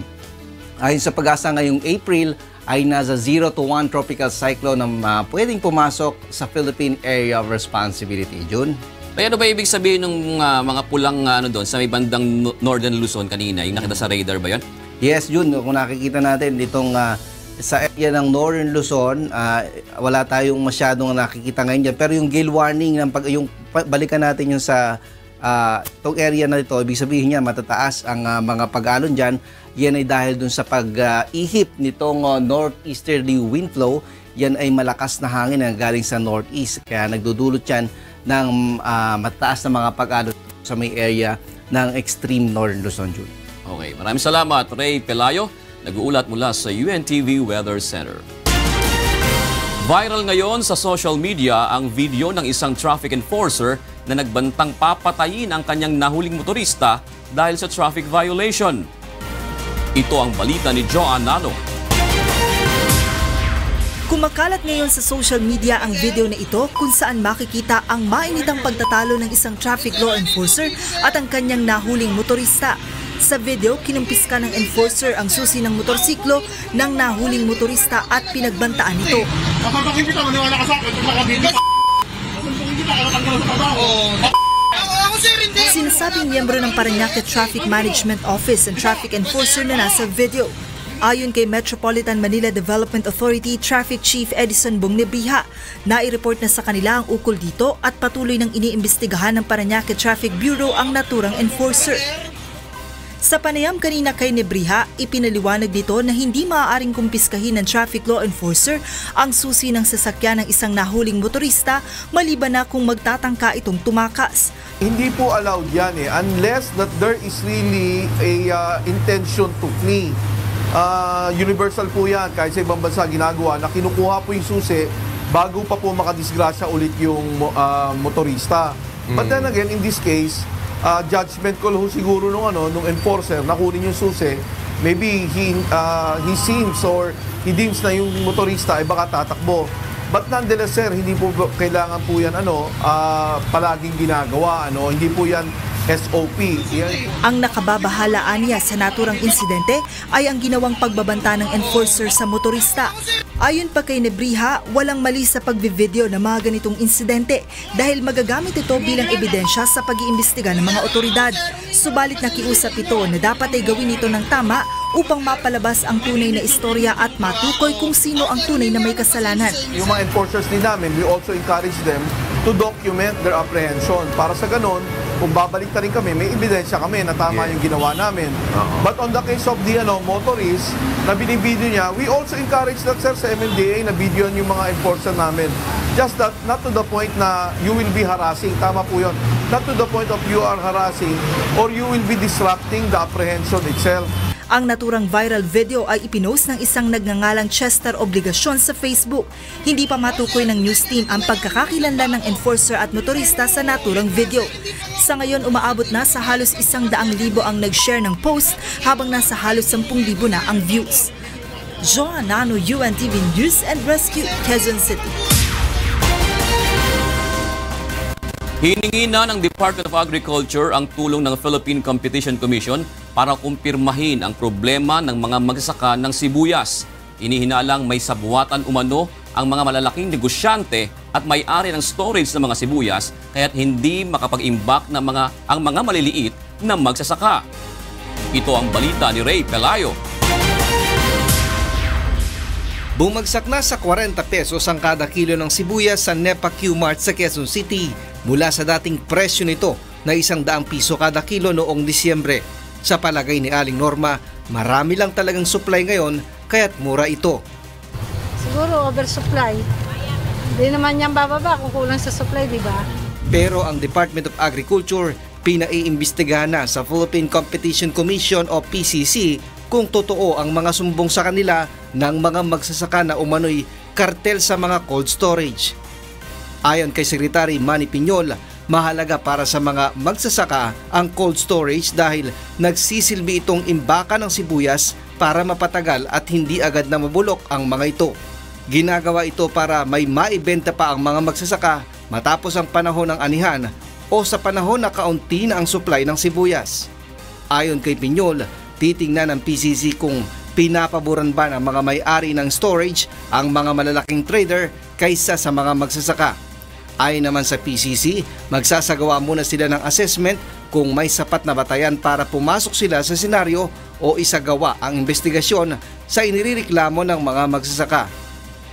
Ayon sa Pag-asa, ngayong April ay nasa 0 to 1 tropical cyclone na pwedeng pumasok sa Philippine Area of Responsibility. June? Kaya ano ba ibig sabihin ng mga pulang doon sa may bandang Northern Luzon kanina? Yung nakita sa radar ba yun? Yes, June. Kung nakikita natin itong sa area ng Northern Luzon, wala tayong masyadong nakikita ngayon dyan. Pero yung gale warning, yung balikan natin yung sa itong area na ito, ibig sabihin niya matataas ang mga pag-alon dyan. Yan ay dahil dun sa pag-ihip nitong northeasterly wind flow. Yan ay malakas na hangin na galing sa northeast. Kaya nagdudulot yan ng mataas na mga pag-alon sa may area ng extreme Northern Luzon, June. Okay, maraming salamat, Ray Pelayo, nag-uulat mula sa UNTV Weather Center. Viral ngayon sa social media ang video ng isang traffic enforcer na nagbantang papatayin ang kanyang nahuling motorista dahil sa traffic violation. Ito ang balita ni Joanne Nano. Kumakalat ngayon sa social media ang video na ito kung saan makikita ang mainitang pagtatalo ng isang traffic law enforcer at ang kanyang nahuling motorista. Sa video, kinumpiska ng enforcer ang susi ng motorsiklo ng nahuling motorista at pinagbantaan ito. Sinasabing miyembro ng Parañaque Traffic Management Office and traffic enforcer na nasa video. Ayon kay Metropolitan Manila Development Authority Traffic Chief Edison Bongnebriha, nai-report na sa kanila ang ukol dito at patuloy nang iniimbestigahan ng Parañaque Traffic Bureau ang naturang enforcer. Sa panayam kanina kay Nebriha, ipinaliwanag dito na hindi maaaring kumpiskahin ng traffic law enforcer ang susi ng sasakyan ng isang nahuling motorista maliban na kung magtatangka itong tumakas. Hindi po allowed yan unless that there is really a intention to flee. Universal po yan, kahit sa ibang bansa ginagawa na kinukuha po yung susi bago pa po makadisgrasya ulit yung motorista. But then again, in this case, judgment call ho siguro nung enforcer na kunin yung susi. Maybe he seems or he deems na yung motorista ay baka tatakbo. But nonetheless, sir, hindi po kailangan po yan palaging ginagawa. Hindi po yan SOP. Ang nakababahalaan niya sa naturang insidente ay ang ginawang pagbabanta ng enforcer sa motorista. Ayon pa kay Nebriha, walang mali sa pagbivideo ng mga ganitong insidente dahil magagamit ito bilang ebidensya sa pag-iimbestiga ng mga otoridad. Subalit nakiusap ito na dapat ay gawin ito ng tama upang mapalabas ang tunay na istorya at matukoy kung sino ang tunay na may kasalanan. Yung mga enforcers din namin, we also encourage them to document their apprehension. Para sa ganon, kung babalik na rin kami, may ebidensya kami na tama yung ginawa namin. But on the case of the motorist na binibideo niya, we also encourage that, sir, sa MMDA na videoan yung mga enforcer namin Just that, not to the point na you will be harassing. Tama po yun. Not to the point of you are harassing or you will be disrupting the apprehension itself. Ang naturang viral video ay ipinost ng isang nagngangalang Chester Obligacion sa Facebook. Hindi pa matukoy ng news team ang pagkakakilanlan ng enforcer at motorista sa naturang video. Sa ngayon, umaabot na sa halos 100,000 ang nag-share ng post habang nasa halos 10,000 na ang views. Joanna Nano, UNTV News and Rescue, Quezon City. Hiningi na ng Department of Agriculture ang tulong ng Philippine Competition Commission para kumpirmahin ang problema ng mga magsasaka ng sibuyas. Inihinalang may sabuatan umano ang mga malalaking negosyante at may-ari ng storage ng mga sibuyas kaya't hindi makapag-imbak ng ang mga maliliit na magsasaka. Ito ang balita ni Ray Pelayo. Bumagsak na sa 40 pesos ang kada kilo ng sibuyas sa NEPA Q-Mart sa Quezon City mula sa dating presyo nito na 100 piso kada kilo noong Disyembre. Sa palagay ni Aling Norma, marami lang talagang supply ngayon kaya't mura ito. Siguro oversupply. Hindi naman yan bababa kung kulang sa supply, di ba? Pero ang Department of Agriculture pinaiimbestigahan na sa Philippine Competition Commission o PCC kung totoo ang mga sumbong sa kanila ng mga magsasaka na umano'y kartel sa mga cold storage. Ayon kay Secretary Manny Piñol, mahalaga para sa mga magsasaka ang cold storage dahil nagsisilbi itong imbaka ng sibuyas para mapatagal at hindi agad na mabulok ang mga ito. Ginagawa ito para may maibenta pa ang mga magsasaka matapos ang panahon ng anihan o sa panahon na kaunti na ang supply ng sibuyas. Ayon kay Piñol, titingnan ng PCC kung pinapaboran ba ng mga may-ari ng storage ang mga malalaking trader kaysa sa mga magsasaka. Ayon naman sa PCC, magsasagawa muna sila ng assessment kung may sapat na batayan para pumasok sila sa senaryo o isagawa ang investigasyon sa inireklamo ng mga magsasaka.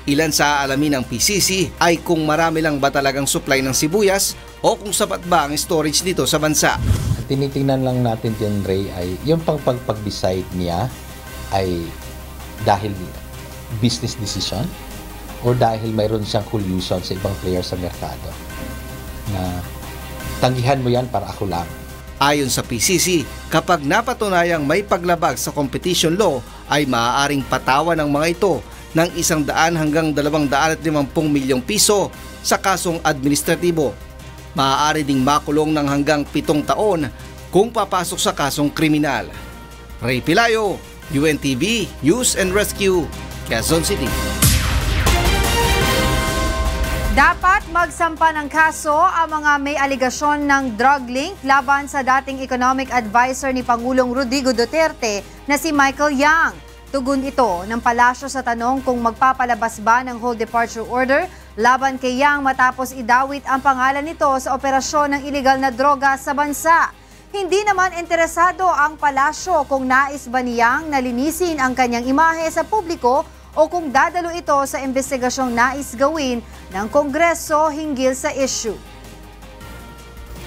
Ilan sa aalamin ng PCC ay kung marami lang ba talagang supply ng sibuyas o kung sapat ba ang storage nito sa bansa. Tinitingnan lang natin din, Ray, ay yung pag-decide niya ay dahil business decision o dahil mayroon siyang collusion sa ibang players sa merkado na tanggihan mo yan para ako lang. Ayon sa PCC, kapag napatunayang may paglabag sa competition law ay maaaring patawan ng mga ito ng 100 hanggang 250 milyong piso sa kasong administratibo. Maaari ding makulong ng hanggang 7 taon kung papasok sa kasong kriminal. Ray Pelayo, UNTV News and Rescue, Quezon City. Dapat magsampa ng kaso ang mga may aligasyon ng drug link laban sa dating economic advisor ni Pangulong Rodrigo Duterte na si Michael Yang. Tugon ito ng palasyo sa tanong kung magpapalabas ba ng whole departure order laban kay Yang matapos idawit ang pangalan nito sa operasyon ng iligal na droga sa bansa. Hindi naman interesado ang palasyo kung nais ba ni Yang na linisin ang kanyang imahe sa publiko o kung dadalo ito sa investigasyong nais gawin ng Kongreso hinggil sa issue.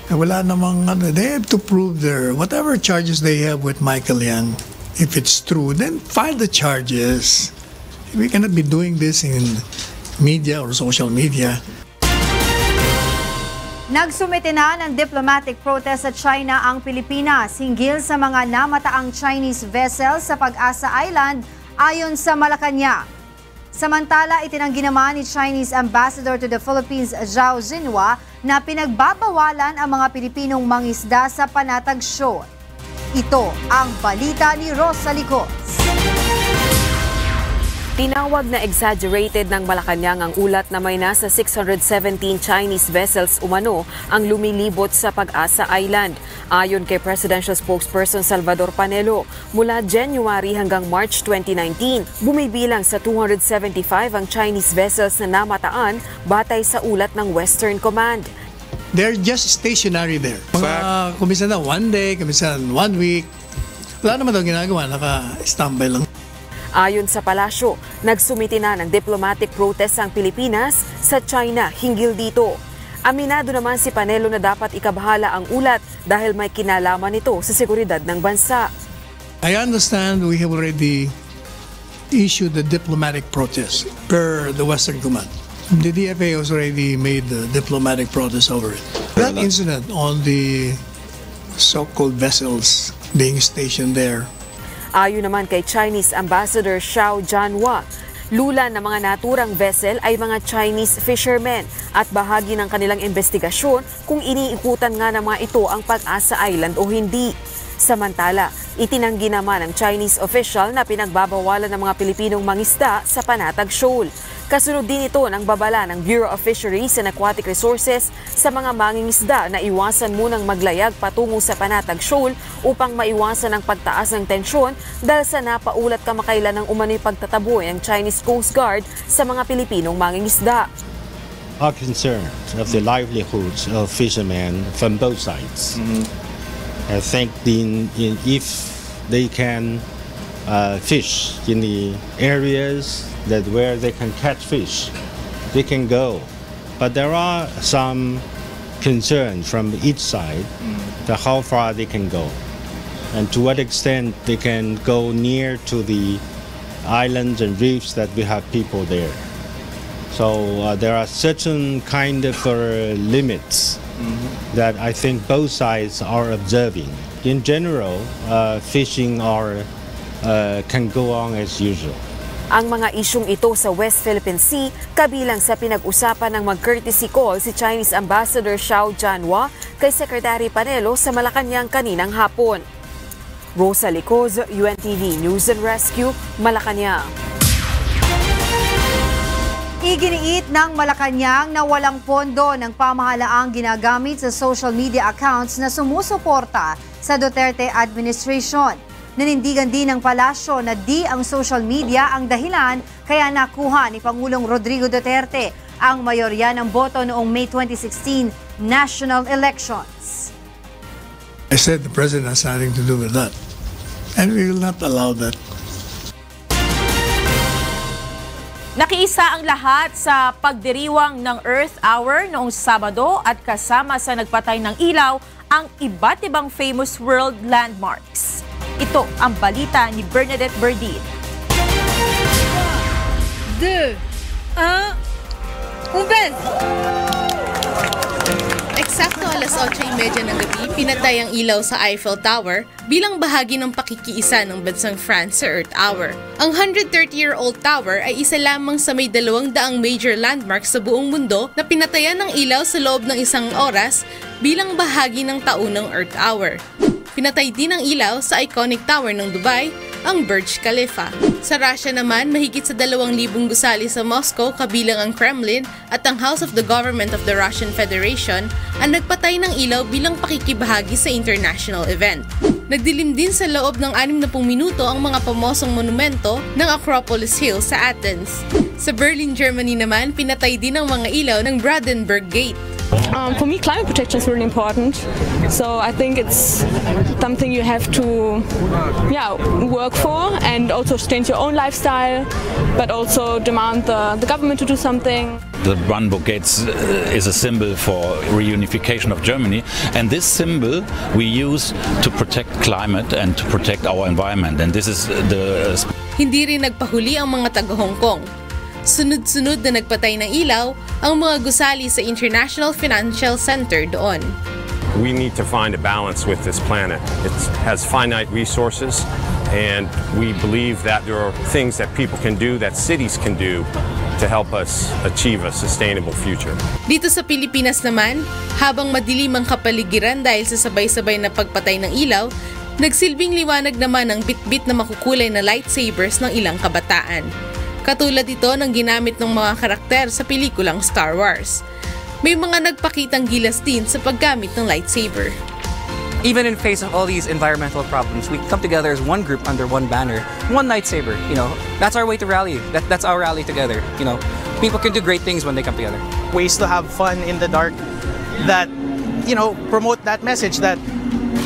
Wala namang they have to prove their whatever charges they have with Michael Yang. If it's true, then file the charges. We cannot be doing this in media or social media. Nagsumite na ng diplomatic protest sa China ang Pilipinas hinggil sa mga namataang Chinese vessels sa Pag-asa Island ayon sa Malacanang. Samantala, itinanggi naman ni Chinese Ambassador to the Philippines, Zhao Zinhua, na pinagbabawalan ang mga Pilipinong mangisda sa Panatag Shoal. Ito ang balita ni Rosa Licos. Tinawag na exaggerated ng Malacanang ang ulat na may nasa 617 Chinese vessels umano ang lumilibot sa Pag-asa Island. Ayon kay Presidential Spokesperson Salvador Panelo, mula January hanggang March 2019, bumibilang sa 275 ang Chinese vessels na namataan batay sa ulat ng Western Command. They're just stationary there. Kumisa na 1 day, kumisa 1 week. Wala naman daw ginagawa, naka-standby lang. Ayon sa palasyo, nagsumiti na ng diplomatic protest ang Pilipinas sa China hinggil dito. Aminado naman si Panelo na dapat ikabahala ang ulat dahil may kinalaman ito sa seguridad ng bansa. I understand we have already issued the diplomatic protest per the Western Command. The DFA has already made the diplomatic protest over it. That incident on the so-called vessels being stationed there. Ayon naman kay Chinese Ambassador Xiao Jianhua, lula ng mga naturang vessel ay mga Chinese fishermen at bahagi ng kanilang investigasyon kung iniikutan nga ng mga ito ang Pag-asa Island o hindi. Samantala, itinanggi naman ng Chinese official na pinagbabawalan ng mga Pilipinong mangisda sa Panatag Shoal. Kasunod din ito ng babala ng Bureau of Fisheries and Aquatic Resources sa mga mangingisda na iwasan munang maglayag patungo sa Panatag Shoal upang maiwasan ang pagtaas ng tensyon dahil sa napaulat kamakailan ng umano'y pagtataboy ng Chinese Coast Guard sa mga Pilipinong mangingisda. Are concerned of the livelihoods of fishermen from both sides. I think if they can fish in the areas where they can catch fish, they can go. But there are some concerns from each side to how far they can go and to what extent they can go near to the islands and reefs that we have people there. So there are certain kind of limits that I think both sides are observing. In general, fishing can go on as usual. Ang mga isyong ito sa West Philippine Sea kabilang sa pinag-usapan ng mag-courtesy call si Chinese Ambassador Xiao Jianhua kay Secretary Panelo sa Malacanang kaninang hapon. Rosa Licoz, UNTV News and Rescue, Malacanang. Iginiit ng Malacanang na walang pondo ng pamahalaang ginagamit sa social media accounts na sumusuporta sa Duterte administration. Nanindigan din ng palasyo na di ang social media ang dahilan kaya nakuha ni Pangulong Rodrigo Duterte ang mayorya ng boto noong May 2016 national elections. I said the president has nothing to do with that, and we will not allow that. Nakiisa ang lahat sa pagdiriwang ng Earth Hour noong Sabado at kasama sa nagpatay ng ilaw ang iba't ibang famous world landmarks. Ito ang balita ni Bernadette Berdin. 2, 1, umpis! Eksakto alas 8:30 ng gabi, pinatay ang ilaw sa Eiffel Tower bilang bahagi ng pakikiisa ng bansang France sa Earth Hour. Ang 130-year-old tower ay isa lamang sa may 200 major landmarks sa buong mundo na pinatayan ng ilaw sa loob ng isang oras bilang bahagi ng taunang Earth Hour. Pinatay din ang ilaw sa iconic tower ng Dubai, ang Burj Khalifa. Sa Russia naman, mahigit sa 2,000 gusali sa Moscow kabilang ang Kremlin at ang House of the Government of the Russian Federation ang nagpatay ng ilaw bilang pakikibahagi sa international event. Nagdilim din sa loob ng 60 minuto ang mga pamosong monumento ng Acropolis Hill sa Athens. Sa Berlin, Germany naman, pinatay din ang mga ilaw ng Brandenburg Gate. For me, climate protection is really important. So I think it's something you have to work for and also change your own lifestyle, but also demand the government to do something. The Brandenburg Gates is a symbol for reunification of Germany, and this symbol we use to protect climate and to protect our environment. And this is the... Hindi rin nagpahuli ang mga taga-Hong Kong. Sunod-sunod na nagpatay ng ilaw ang mga gusali sa International Financial Center doon. We need to find a balance with this planet. It has finite resources, and we believe that there are things that people can do, that cities can do, to help us achieve a sustainable future. Dito sa Pilipinas naman, habang madilim ang kapaligiran dahil sa sabay-sabay na pagpatay ng ilaw, nagsilbing liwanag naman ang bit-bit na makukulay na lightsabers ng ilang kabataan. Katulad ito ng ginamit ng mga karakter sa pelikulang Star Wars. May mga nagpakitang gilas din sa paggamit ng lightsaber. Even in face of all these environmental problems, we come together as one group under one banner, one lightsaber. You know, that's our way to rally. That's our rally together. You know, people can do great things when they come together. Ways to have fun in the dark that, you know, promote that message that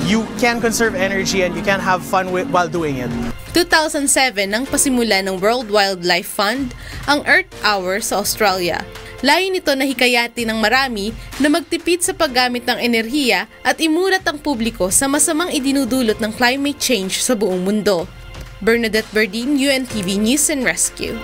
you can conserve energy and you can have fun while doing it. 2007 nang pasimula ng World Wildlife Fund ang Earth Hour sa Australia. Layo nito na hikayatin ng marami na magtipid sa paggamit ng enerhiya at imulat ang publiko sa masamang idinudulot ng climate change sa buong mundo. Bernadette Berdin, UNTV News and Rescue.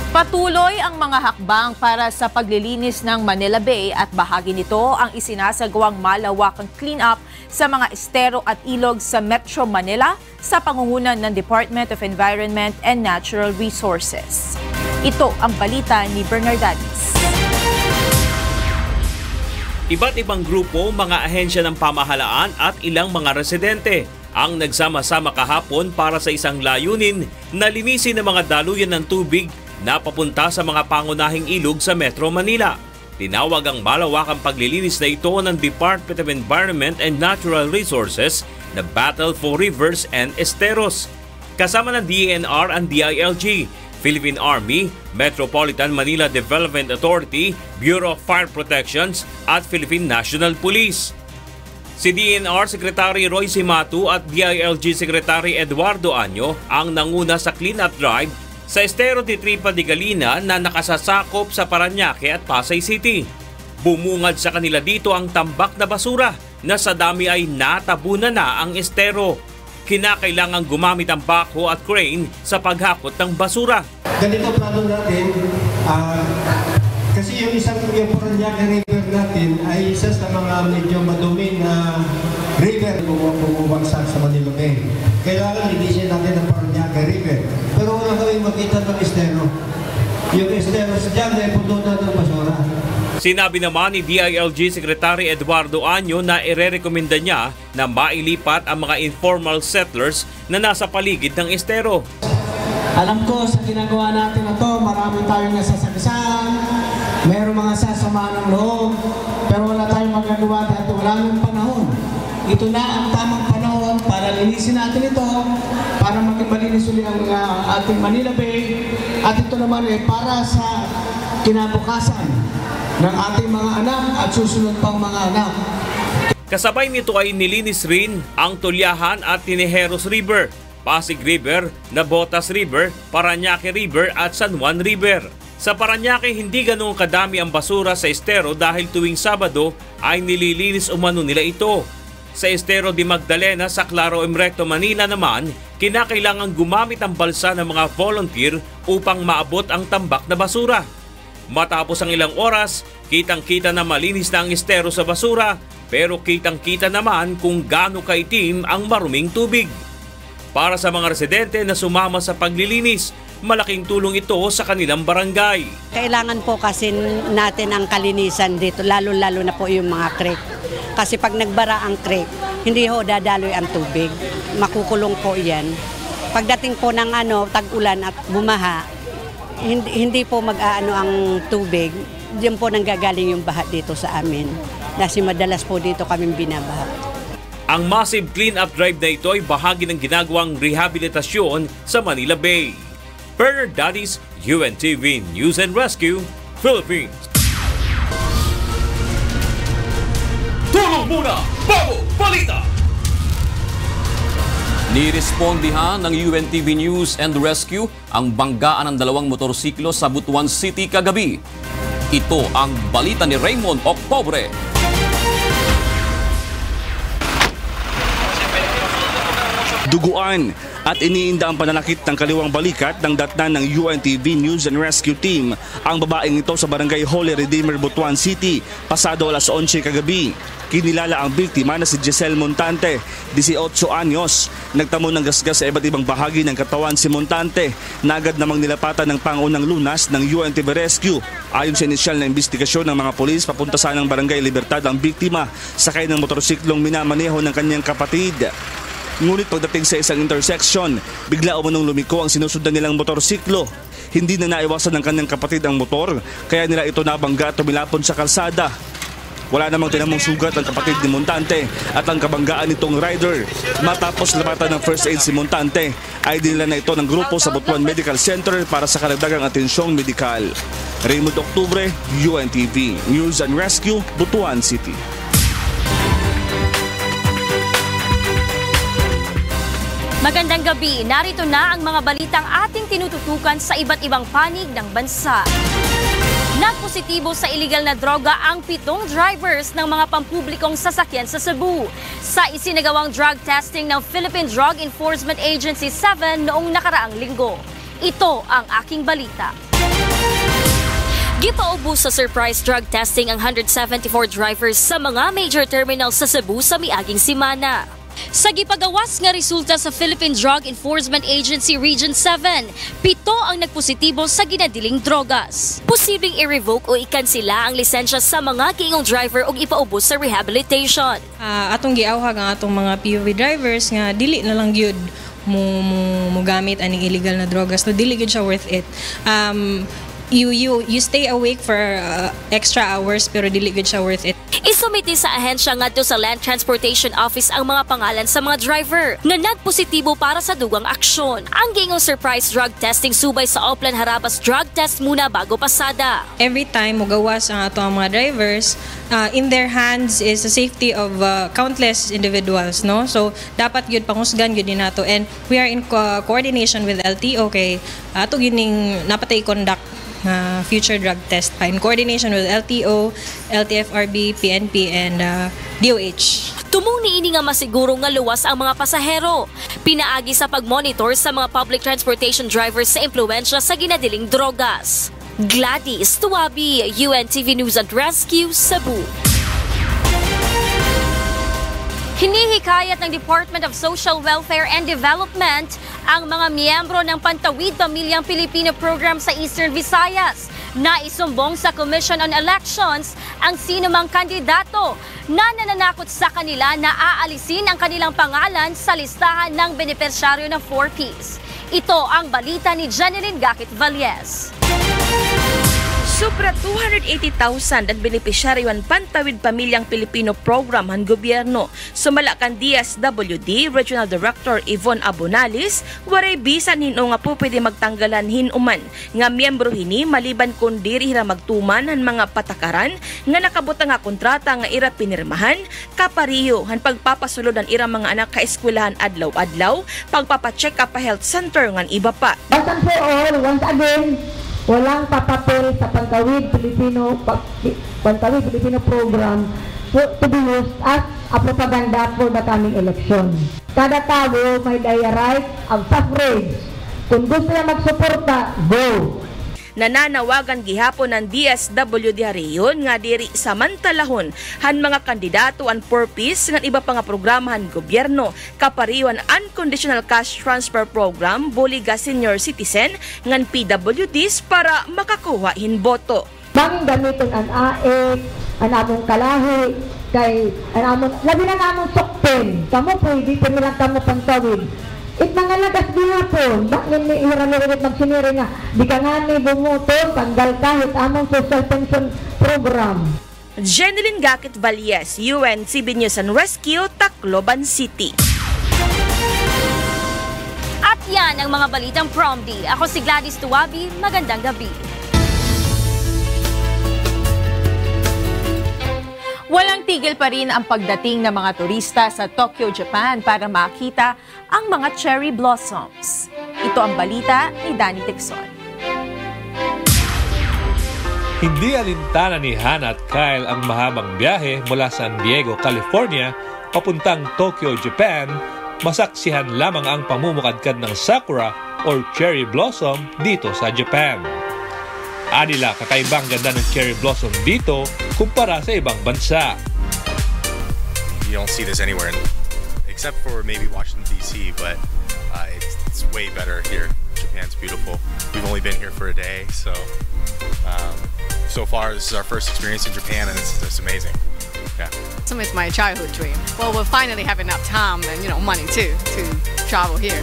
Patuloy ang mga hakbang para sa paglilinis ng Manila Bay at bahagi nito ang isinasagawang malawakang clean-up sa mga estero at ilog sa Metro Manila sa pangungunan ng Department of Environment and Natural Resources. Ito ang balita ni Bernardanis. Iba't ibang grupo, mga ahensya ng pamahalaan at ilang mga residente ang nagsama-sama kahapon para sa isang layunin na linisin ang mga daluyan ng tubig na papunta sa mga pangunahing ilog sa Metro Manila. Tinawag ang malawakang paglilinis na ito ng Department of Environment and Natural Resources na Battle for Rivers and Esteros. Kasama ng DENR ang DILG, Philippine Army, Metropolitan Manila Development Authority, Bureau of Fire Protections at Philippine National Police. Si DENR Secretary Roy Simatu at DILG Secretary Eduardo Año ang nanguna sa clean-up drive sa estero de Tripa de Galina na nakasasakop sa Parañaque at Pasay City. Bumungad sa kanila dito ang tambak na basura na sa dami ay natabunan na ang estero. Kinakailangang gumamit ang backhoe at crane sa paghakot ng basura. Ganito plano natin, kasi yung Parañaque River natin ay isa sa mga medyo madumi na river bumubagsak sa Manila Bay. Kailangan linisin natin ang Parañaque River. Pero wala kami makita ng estero. Yung estero dyan ay punutan ng basura. Sinabi naman ni DILG Secretary Eduardo Año na irerekomenda niya na mailipat ang mga informal settlers na nasa paligid ng estero. Alam ko sa ginagawa natin na to, marami tayong nasasakisan, mayroong mga sasama ng loob, pero wala tayong magagawa dahil wala ng panahon. Ito na ang tamang panahon para linisin natin ito, para maging malinis ulit ang ating Manila Bay, at ito naman ay para sa kinabukasan ng ating mga anak at susunod pang mga anak. Kasabay nito ay nilinis rin ang Tulyahan at Tinejeros River, Pasig River, Nabotas River, Parañaque River at San Juan River. Sa Parañaque, hindi ganoong kadami ang basura sa estero dahil tuwing Sabado ay nililinis umano nila ito. Sa estero di Magdalena sa Claro M. Recto, Manila naman, kinakailangan gumamit ang balsa ng mga volunteer upang maabot ang tambak na basura. Matapos ang ilang oras, kitang-kita na malinis na ang estero sa basura, pero kitang-kita naman kung gaano kaitim ang maruming tubig. Para sa mga residente na sumama sa paglilinis, malaking tulong ito sa kanilang barangay. Kailangan po kasi natin ang kalinisan dito, lalo-lalo na po yung mga creek. Kasi pag nagbara ang creek, hindi ho dadaloy ang tubig. Makukulong po yan. Pagdating po ng tag-ulan at bumaha, hindi po mag-aano ang tubig. Diyan po nanggagaling yung baha dito sa amin. Kasi madalas po dito kaming binabaha. Ang massive clean-up drive na ito ay bahagi ng ginagawang rehabilitasyon sa Manila Bay. Bernardanis, UNTV News and Rescue, Philippines. Tulong muna bago balita! Nirespondihan ng UNTV News and Rescue ang banggaan ng dalawang motorsiklo sa Butuan City kagabi. Ito ang balita ni Raymond Octobre. Duguan at iniinda ang pananakit ng kaliwang balikat ng datnan ng UNTV News and Rescue Team ang babaeng ito sa Barangay Holy Redeemer, Butuan City, pasado alas 11 kagabi. Kinilala ang biktima na si Giselle Montante, 18 anyos. Nagtamo ng gasgas sa iba't ibang bahagi ng katawan si Montante na agad namang nilapatan ng pangunang lunas ng UNTV Rescue. Ayon sa inisyal na investigasyon ng mga pulis, papunta sa ng Barangay Libertad ang biktima sakay ng motorsiklong minamaneho ng kanyang kapatid. Ngunit pagdating sa isang intersection, bigla umunong lumiko ang sinusundan nilang motorsiklo. Hindi na naiwasan ng kanyang kapatid ang motor, kaya nila ito nabangga at tumilapon sa kalsada. Wala namang tinamong sugat ang kapatid ni Montante at ang kabanggaan nitong rider. Matapos lapatan ng first aid si Montante, ay dinala na ito ng grupo sa Butuan Medical Center para sa karagdagang atensyong medikal. Raymond Octubre, UNTV News and Rescue, Butuan City. Magandang gabi, narito na ang mga balitang ating tinututukan sa iba't ibang panig ng bansa. Nagpositibo sa iligal na droga ang 7 drivers ng mga pampublikong sasakyan sa Cebu. Sa isinagawang drug testing ng Philippine Drug Enforcement Agency 7 noong nakaraang linggo. Ito ang aking balita. Gipaubos sa surprise drug testing ang 174 drivers sa mga major terminals sa Cebu sa miaging simana. Sa gipagawas nga resulta sa Philippine Drug Enforcement Agency Region 7, 7 ang nagpositibo sa ginadiling drogas. Posibleng i-revoke o ikansila ang lisensya sa mga kiingong driver o ipaubos sa rehabilitation. Atong giawha nga atong mga POV drivers nga dili na lang gyud mo gamit aning illegal na drogas, no dili gyud siya worth it. You stay awake for extra hours pero dili gyud siya worth it. Isumiti sa ahensya ngadto sa Land Transportation Office ang mga pangalan sa mga driver nga nagpositibo para sa dugang aksyon. Ang gingong surprise drug testing subay sa Oplan Harabas drug test muna bago pasada. Every time mugawas ang ato ang mga drivers, in their hands is the safety of countless individuals, no? So dapat gyud pangusgan gyud nato, and we are in coordination with LTO kay ato gining napatay conduct future drug test in coordination with LTO, LTFRB, PNP, and DOH. Tumong niini nga masiguro nga luwas ang mga pasahero. Pinaagi sa pagmonitor sa mga public transportation drivers sa impluwensya sa ginadiling drogas. Gladys Tuwabi, UNTV News and Rescue, Cebu. Hinihikayat ng Department of Social Welfare and Development ang mga miyembro ng Pantawid Pamilyang Pilipino Program sa Eastern Visayas na isumbong sa Commission on Elections ang sinumang kandidato na nananakot sa kanila na aalisin ang kanilang pangalan sa listahan ng benepisyaryo ng 4Ps. Ito ang balita ni Jeneline Gakit Valles. Sobra 280,000 ang benepisyaryo ang Pantawid Pamilyang Pilipino Program ng gobyerno. Sumala kan DSWD Regional Director Yvonne Abonalis, waray bisan hino nga po pwede magtanggalan hinuman nga miyembro hini maliban kun diri hira magtuman han mga patakaran nga nakabuta nga kontrata nga ira pinirmahan, kapariyo han pagpapasulod ang ira mga anak ka eskwelahan adlaw-adlaw, pagpapacheck up pa health center ngan iba pa. Basan po all, once again, walang papapel sa Pantawid Pilipino Program to be used as a propaganda for the coming election. Kada tao may right of suffrage. Kung gusto niya magsuporta, go! Nananawagan gihapon ng DSWD hariyon nga diri samantalahon han mga kandidato an purpose nga iba pa nga programahan gobyerno kapariwan unconditional cash transfer program buliga senior citizen ngan PWDs para makakuha hin boto. Banging gamiton an AEC, an among kalahi, kay an among labi na among sokpen. Kamo pwede pa nilang kamo Pantawid. It mga lagas gihapon, bakit ni hiramirit magsiniri nga, di ka nga ni bumuto, tanggal kahit among social pension program. Jeneline Gakit Valles, UNTV News and Rescue, Tacloban City. At yan ang mga balitang Promdi. Ako si Gladys Tuwabi, magandang gabi. Walang tigil pa rin ang pagdating ng mga turista sa Tokyo, Japan para makita ang mga cherry blossoms. Ito ang balita ni Danny Tixon. Hindi alintana ni Hannah at Kyle ang mahabang biyahe mula San Diego, California, papuntang Tokyo, Japan. Masaksihan lamang ang pamumukadkad ng sakura or cherry blossom dito sa Japan. Anila, kakaibang ganda ng cherry blossom dito kumpara sa ibang bansa. You don't see this anywhere, except for maybe Washington, D.C., but it's way better here. Japan's beautiful. We've only been here for a day, so far this is our first experience in Japan, and it's amazing. Yeah. It's my childhood dream. Well, we'll finally have enough time and money too to travel here.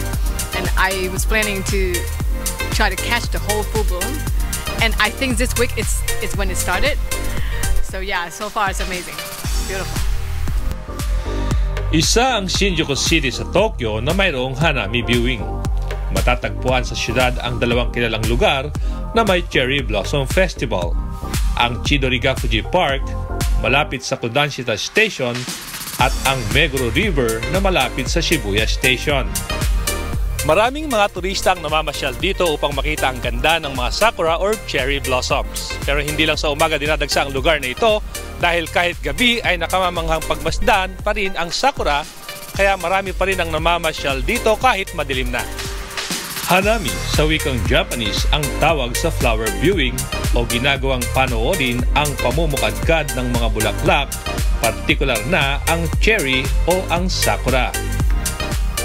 And I was planning to try to catch the whole full bloom. And I think this week it's when it started. So yeah, so far it's amazing. Beautiful. Isa ang Shinjuku City sa Tokyo na mayroong Hanami viewing. Matatagpuan sa syudad ang dalawang kilalang lugar na may Cherry Blossom Festival. Ang Chidorigafuji Park, malapit sa Kodanshita Station, at ang Meguro River na malapit sa Shibuya Station. Maraming mga turista ang namamasyal dito upang makita ang ganda ng mga sakura or cherry blossoms. Pero hindi lang sa umaga dinadagsa ang lugar na ito dahil kahit gabi ay nakamamanghang pagmasdan pa rin ang sakura, kaya marami pa rin ang namamasyal dito kahit madilim na. Hanami sa wikang Japanese ang tawag sa flower viewing o ginagawang panoorin ang pamumukadkad ng mga bulaklak, partikular na ang cherry o ang sakura.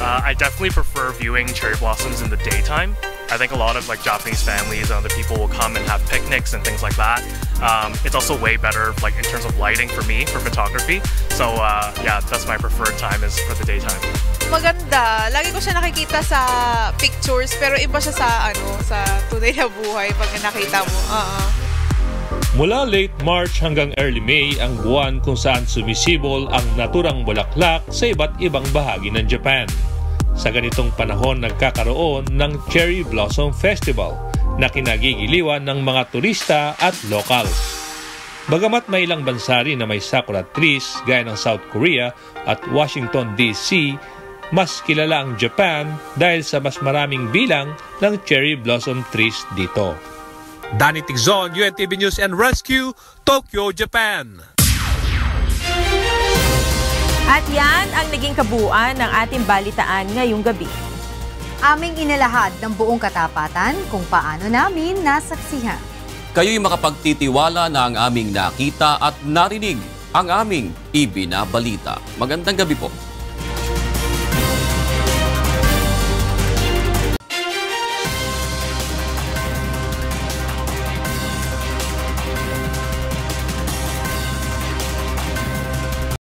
I definitely prefer viewing cherry blossoms in the daytime. I think a lot of Japanese families and other people will come and have picnics and things like that. It's also way better in terms of lighting for me, for photography. So yeah, that's my preferred time is for the daytime. Maganda. Lagi ko siya nakikita sa pictures pero iba siya sa tunay na buhay pag nakita mo. Mula late March hanggang early May ang buwan kung saan sumisibol ang naturang bulaklak sa iba't ibang bahagi ng Japan. Sa ganitong panahon nagkakaroon ng Cherry Blossom Festival na kinagigiliwan ng mga turista at locals. Bagamat may ilang bansa rin na may sakura trees gaya ng South Korea at Washington DC, mas kilala ang Japan dahil sa mas maraming bilang ng cherry blossom trees dito. Danny Tigzon, UNTV News and Rescue, Tokyo, Japan. At yan ang naging kabuuan ng ating balitaan ngayong gabi. Aming inilahad ng buong katapatan kung paano namin nasaksihan. Kayo'y makapagtitiwala na ang aming nakita at narinig, ang aming ibinabalita. Magandang gabi po.